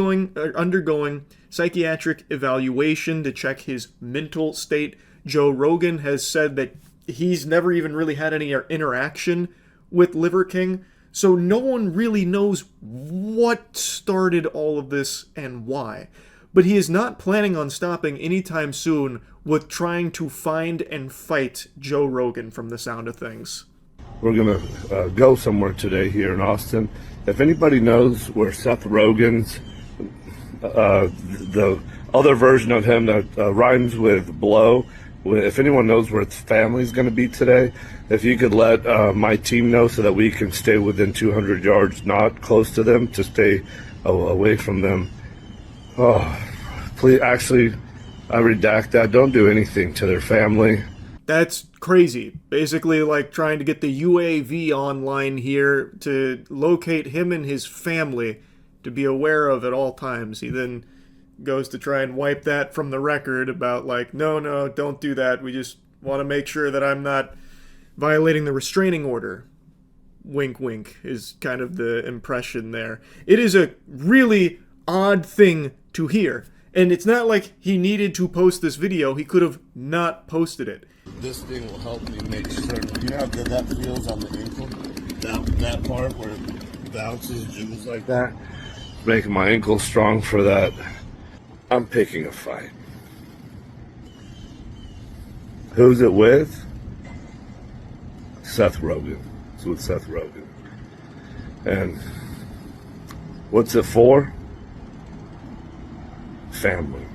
undergoing psychiatric evaluation to check his mental state. Joe Rogan has said that he's never even really had any interaction with Liver King. So no one really knows what started all of this and why. But he is not planning on stopping anytime soon with trying to find and fight Joe Rogan, from the sound of things. We're gonna go somewhere today here in Austin. If anybody knows where Seth Rogen's, the other version of him that rhymes with blow, if anyone knows where its family's going to be today, if you could let my team know so that we can stay within 200 yards, not close to them, to stay away from them. Oh, please, actually, I redact that. Don't do anything to their family. That's crazy. Basically like trying to get the UAV online here to locate him and his family to be aware of at all times. He then goes to try and wipe that from the record about like, no, don't do that. We just want to make sure that I'm not violating the restraining order. Wink, wink is kind of the impression there. It is a really odd thing to hear. And it's not like he needed to post this video. He could have not posted it. This thing will help me make sure. You know how good that feels on the ankle? That part where it bounces, jiggles like that? Making my ankle strong for that. I'm picking a fight. Who's it with? Seth Rogen. It's with Seth Rogen. And what's it for? Family.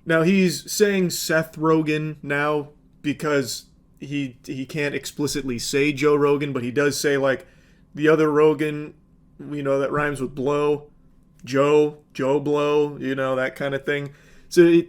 Now he's saying Seth Rogen now because he can't explicitly say Joe Rogan, but he does say like the other Rogan, you know, that rhymes with blow. Joe Blow, you know, that kind of thing. So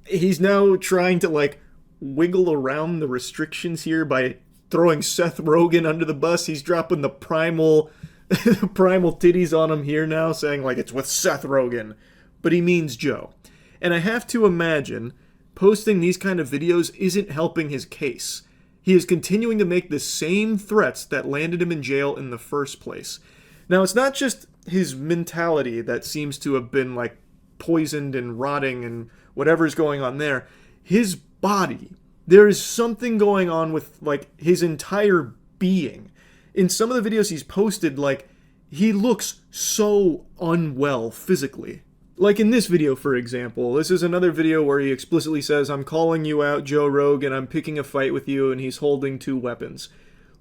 he's now trying to like wiggle around the restrictions here by throwing Seth Rogen under the bus. He's dropping the primal titties on him here now, saying like it's with Seth Rogen, but he means Joe. And I have to imagine posting these kind of videos isn't helping his case. He is continuing to make the same threats that landed him in jail in the first place. Now, it's not just his mentality that seems to have been like poisoned and rotting and whatever's going on there. His body, there is something going on with like his entire being. In some of the videos he's posted, like he looks so unwell physically. Like in this video, for example, this is another video where he explicitly says, "I'm calling you out, Joe Rogan, I'm picking a fight with you," and he's holding 2 weapons.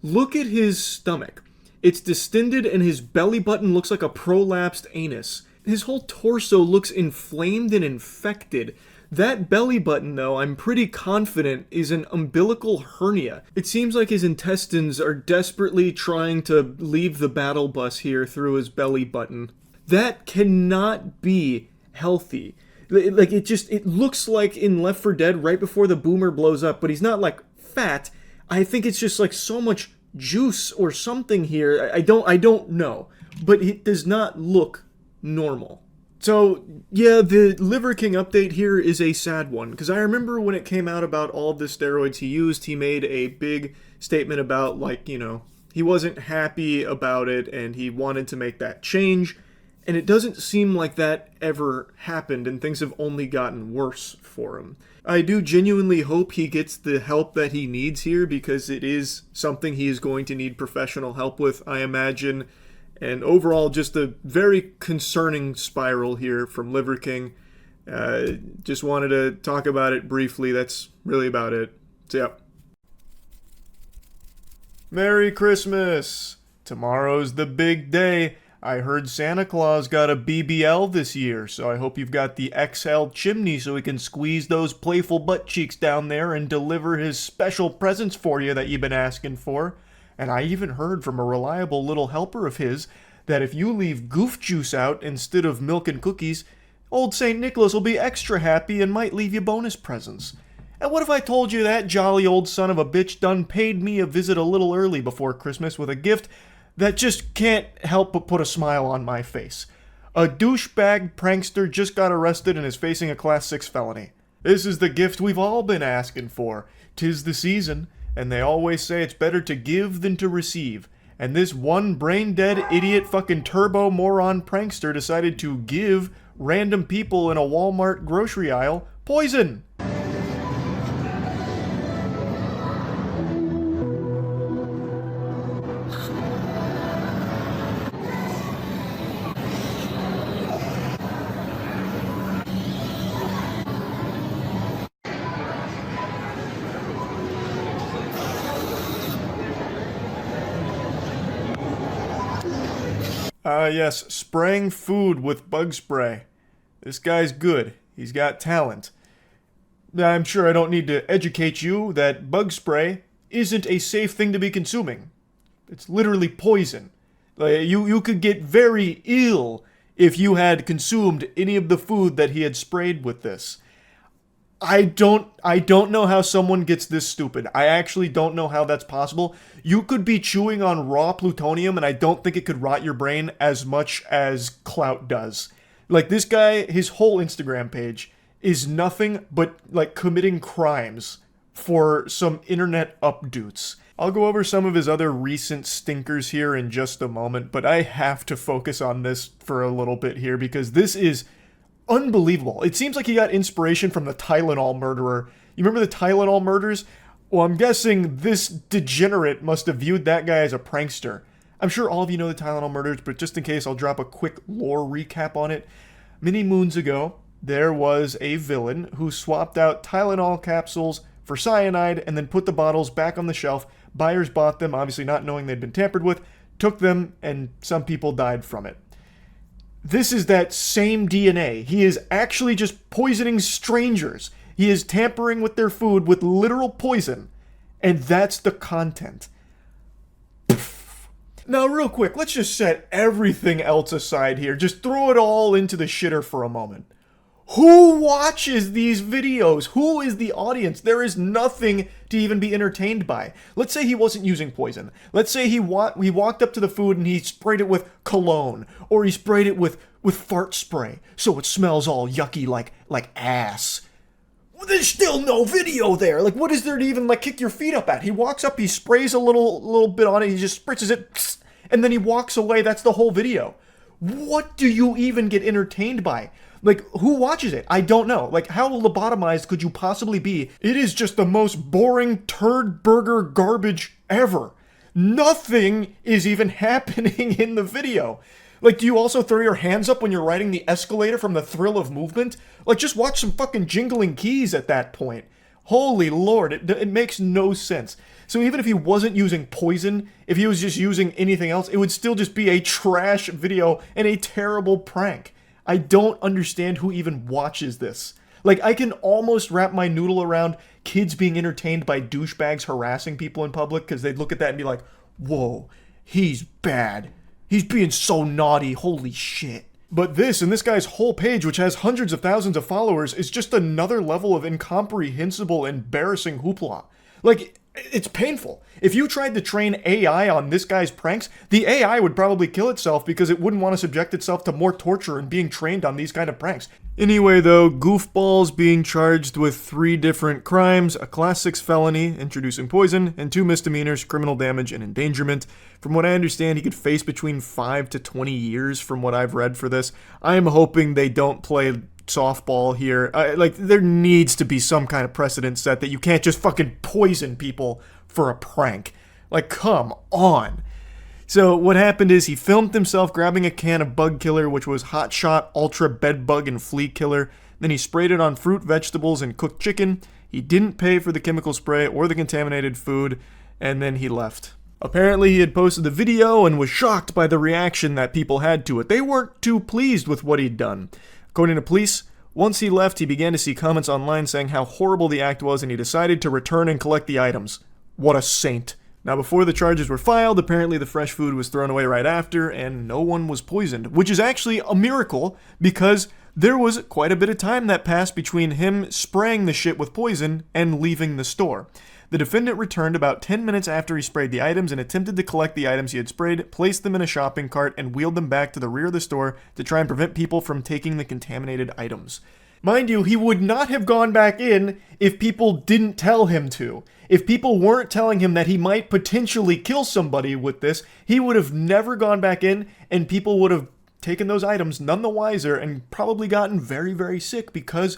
Look at his stomach. It's distended and his belly button looks like a prolapsed anus. His whole torso looks inflamed and infected. That belly button, though, I'm pretty confident is an umbilical hernia. It seems like his intestines are desperately trying to leave the battle bus here through his belly button. That cannot be healthy. Like, it looks like in Left 4 Dead right before the boomer blows up, but he's not, like, fat. I think it's just, like, so much juice or something here. I don't know. But it does not look normal. So, yeah, the Liver King update here is a sad one, because I remember when it came out about all the steroids he used, he made a big statement about, like, you know, he wasn't happy about it, and he wanted to make that change. And it doesn't seem like that ever happened, and things have only gotten worse for him. I do genuinely hope he gets the help that he needs here, because it is something he is going to need professional help with, I imagine. And overall, just a very concerning spiral here from Liver King. Just wanted to talk about it briefly. That's really about it. So, yeah. Merry Christmas! Tomorrow's the big day. I heard Santa Claus got a BBL this year, so I hope you've got the XL chimney so he can squeeze those playful butt cheeks down there and deliver his special presents for you that you've been asking for. And I even heard from a reliable little helper of his that if you leave goof juice out instead of milk and cookies, old St. Nicholas will be extra happy and might leave you bonus presents. And what if I told you that jolly old son of a bitch done paid me a visit a little early before Christmas with a gift that just can't help but put a smile on my face? A douchebag prankster just got arrested and is facing a Class 6 felony. This is the gift we've all been asking for. 'Tis the season, and they always say it's better to give than to receive. And this one brain-dead idiot fucking turbo moron prankster decided to give random people in a Walmart grocery aisle poison. Yes, spraying food with bug spray. This guy's good. He's got talent. I'm sure I don't need to educate you that bug spray isn't a safe thing to be consuming. It's literally poison. You could get very ill if you had consumed any of the food that he had sprayed with this. I don't know how someone gets this stupid. I actually don't know how that's possible. You could be chewing on raw plutonium and I don't think it could rot your brain as much as clout does. Like, this guy, his whole Instagram page is nothing but, like, committing crimes for some internet updoots. I'll go over some of his other recent stinkers here in just a moment, but I have to focus on this for a little bit here because this is unbelievable. It seems like he got inspiration from the Tylenol murderer. You remember the Tylenol murders? Well, I'm guessing this degenerate must have viewed that guy as a prankster. I'm sure all of you know the Tylenol murders, but just in case, I'll drop a quick lore recap on it. Many moons ago, there was a villain who swapped out Tylenol capsules for cyanide and then put the bottles back on the shelf. Buyers bought them, obviously not knowing they'd been tampered with, took them, and some people died from it. This is that same DNA. He is actually just poisoning strangers. He is tampering with their food with literal poison. And that's the content. Now, real quick, let's just set everything else aside here. Just throw it all into the shitter for a moment. Who watches these videos? Who is the audience? There is nothing to even be entertained by. Let's say he wasn't using poison. Let's say he walked up to the food and he sprayed it with cologne, or he sprayed it with fart spray, so it smells all yucky like ass. Well, there's still no video there. Like, what is there to even like kick your feet up at? He walks up, he sprays a little bit on it, he just spritzes it, and then he walks away. That's the whole video. What do you even get entertained by? Like, who watches it? I don't know. Like, how lobotomized could you possibly be? It is just the most boring turd burger garbage ever. Nothing is even happening in the video. Like, do you also throw your hands up when you're riding the escalator from the thrill of movement? Like, just watch some fucking jingling keys at that point. Holy Lord, it makes no sense. So even if he wasn't using poison, if he was just using anything else, it would still just be a trash video and a terrible prank. I don't understand who even watches this. Like, I can almost wrap my noodle around kids being entertained by douchebags harassing people in public, because they'd look at that and be like, whoa, he's bad. He's being so naughty, holy shit. But this, and this guy's whole page, which has hundreds of thousands of followers, is just another level of incomprehensible, embarrassing hoopla. Like, it's painful. If you tried to train AI on this guy's pranks, the AI would probably kill itself because it wouldn't want to subject itself to more torture and being trained on these kind of pranks. Anyway though, Goofball's being charged with 3 different crimes, a class 6 felony, introducing poison, and 2 misdemeanors, criminal damage and endangerment. From what I understand, he could face between 5 to 20 years from what I've read for this. I am hoping they don't play softball here. Like, there needs to be some kind of precedent set that you can't just fucking poison people for a prank. Like, come on. So what happened is he filmed himself grabbing a can of bug killer, which was Hot Shot Ultra Bed Bug and Flea Killer. Then he sprayed it on fruit, vegetables, and cooked chicken. He didn't pay for the chemical spray or the contaminated food, and then he left. Apparently he had posted the video and was shocked by the reaction that people had to it. They weren't too pleased with what he'd done. According to police, once he left, he began to see comments online saying how horrible the act was, and he decided to return and collect the items. What a saint. Now, before the charges were filed, apparently the fresh food was thrown away right after, and no one was poisoned, which is actually a miracle, because there was quite a bit of time that passed between him spraying the shit with poison and leaving the store. The defendant returned about 10 minutes after he sprayed the items and attempted to collect the items he had sprayed, placed them in a shopping cart, and wheeled them back to the rear of the store to try and prevent people from taking the contaminated items. Mind you, he would not have gone back in if people didn't tell him to. If people weren't telling him that he might potentially kill somebody with this, he would have never gone back in, and people would have taken those items none the wiser and probably gotten very, very sick because,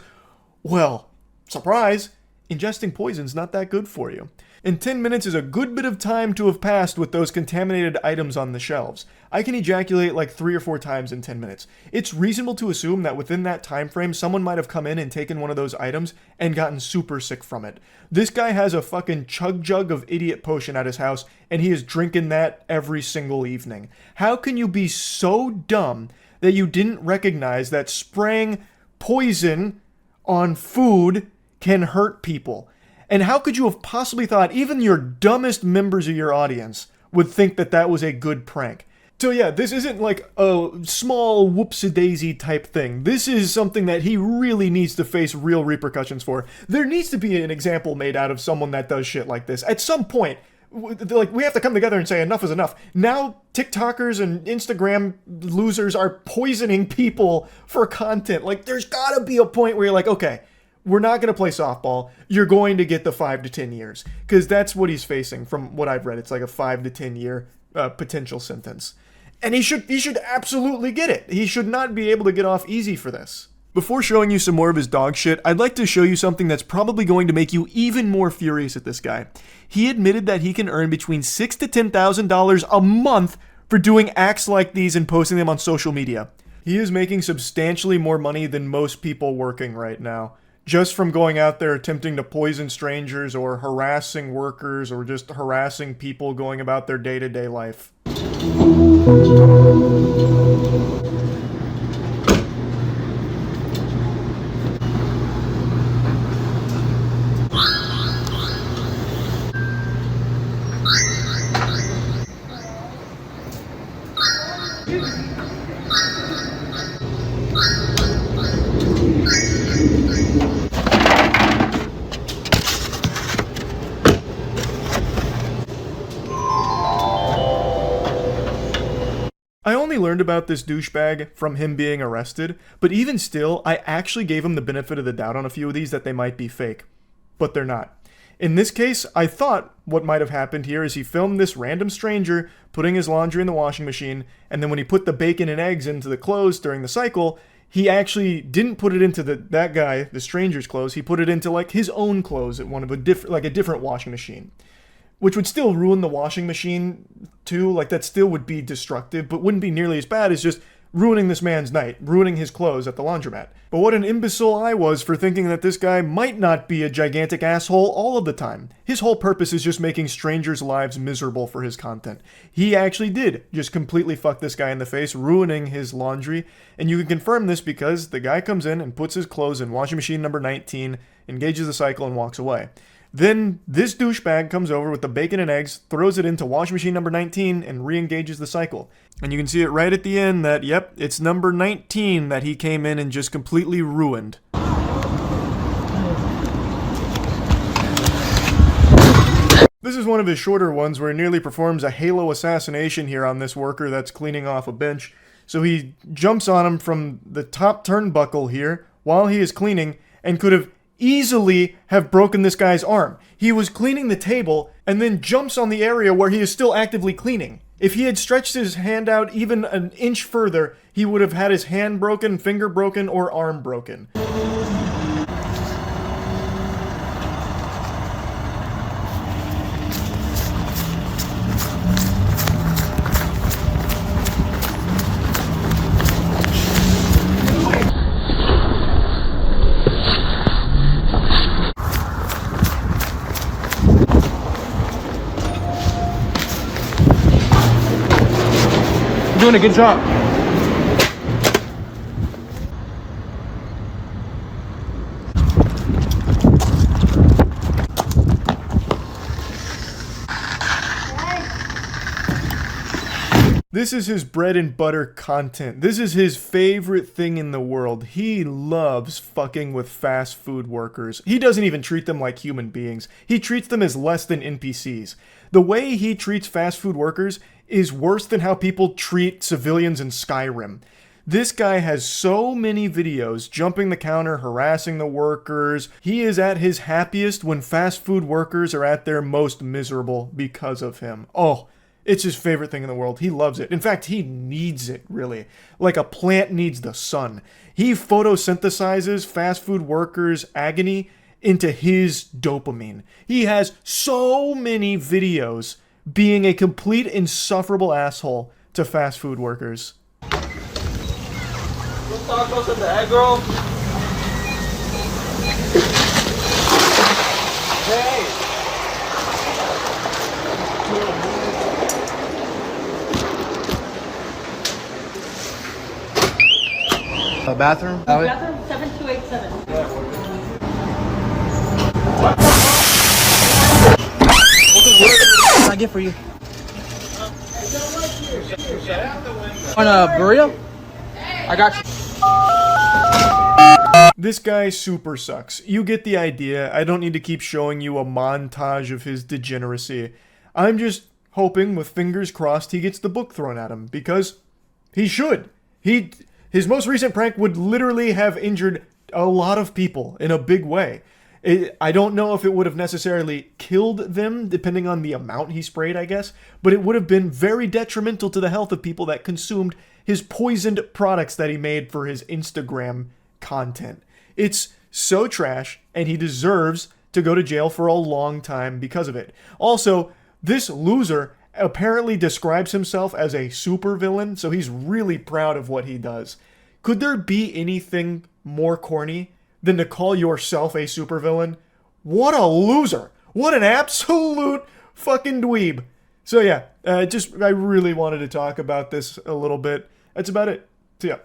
well, surprise, ingesting poison's not that good for you. And 10 minutes is a good bit of time to have passed with those contaminated items on the shelves. I can ejaculate like 3 or 4 times in 10 minutes. It's reasonable to assume that within that time frame, someone might have come in and taken one of those items and gotten super sick from it. This guy has a fucking chug jug of idiot potion at his house, and he is drinking that every single evening. How can you be so dumb that you didn't recognize that spraying poison on food can hurt people? And how could you have possibly thought even your dumbest members of your audience would think that that was a good prank? So yeah, this isn't like a small whoopsie-daisy type thing. This is something that he really needs to face real repercussions for. There needs to be an example made out of someone that does shit like this. At some point, like, we have to come together and say enough is enough. Now, TikTokers and Instagram losers are poisoning people for content. Like, there's gotta be a point where you're like, okay, we're not going to play softball. You're going to get the 5 to 10 years. Because that's what he's facing from what I've read. It's like a 5 to 10 year potential sentence. And he should absolutely get it. He should not be able to get off easy for this. Before showing you some more of his dog shit, I'd like to show you something that's probably going to make you even more furious at this guy. He admitted that he can earn between $6,000 to $10,000 a month for doing acts like these and posting them on social media. He is making substantially more money than most people working right now, just from going out there attempting to poison strangers or harassing workers or just harassing people going about their day-to-day life. I only learned about this douchebag from him being arrested, but even still, I actually gave him the benefit of the doubt on a few of these that they might be fake. But they're not. In this case, I thought what might have happened here is he filmed this random stranger putting his laundry in the washing machine, and then when he put the bacon and eggs into the clothes during the cycle, he actually didn't put it into that guy, the stranger's clothes, he put it into like his own clothes at one of a different washing machine. Which would still ruin the washing machine too, like that still would be destructive, but wouldn't be nearly as bad as just ruining this man's night, ruining his clothes at the laundromat. But what an imbecile I was for thinking that this guy might not be a gigantic asshole all of the time. His whole purpose is just making strangers' lives miserable for his content. He actually did just completely fuck this guy in the face, ruining his laundry, and you can confirm this because the guy comes in and puts his clothes in washing machine number 19, engages the cycle, and walks away. Then this douchebag comes over with the bacon and eggs, throws it into washing machine number 19, and re-engages the cycle. And you can see it right at the end that, yep, it's number 19 that he came in and just completely ruined. This is one of his shorter ones where he nearly performs a halo assassination here on this worker that's cleaning off a bench. So he jumps on him from the top turnbuckle here while he is cleaning and could have easily have broken this guy's arm. He was cleaning the table and then jumps on the area where he is still actively cleaning. If he had stretched his hand out even an inch further, he would have had his hand broken, finger broken, or arm broken. Doing a good job. This is his bread and butter content. This is his favorite thing in the world. He loves fucking with fast food workers. He doesn't even treat them like human beings. He treats them as less than NPCs. The way he treats fast food workers is worse than how people treat civilians in Skyrim. This guy has so many videos jumping the counter, harassing the workers. He is at his happiest when fast food workers are at their most miserable because of him. Oh, it's his favorite thing in the world. He loves it. In fact, he needs it, really. Like a plant needs the sun. He photosynthesizes fast food workers' agony into his dopamine. He has so many videos being a complete insufferable asshole to fast food workers. Tacos at the egg roll. Hey. A bathroom? Bathroom 7287. What can I get for you? On a burrito? I got you. This guy super sucks. You get the idea. I don't need to keep showing you a montage of his degeneracy. I'm just hoping, with fingers crossed, he gets the book thrown at him, because he should. His most recent prank would literally have injured a lot of people in a big way. I don't know if it would have necessarily killed them, depending on the amount he sprayed, I guess, but it would have been very detrimental to the health of people that consumed his poisoned products that he made for his Instagram content. It's so trash, and he deserves to go to jail for a long time because of it. Also, this loser apparently describes himself as a supervillain, so he's really proud of what he does. Could there be anything more corny than to call yourself a supervillain? What a loser! What an absolute fucking dweeb! So yeah, I really wanted to talk about this a little bit. That's about it. See ya.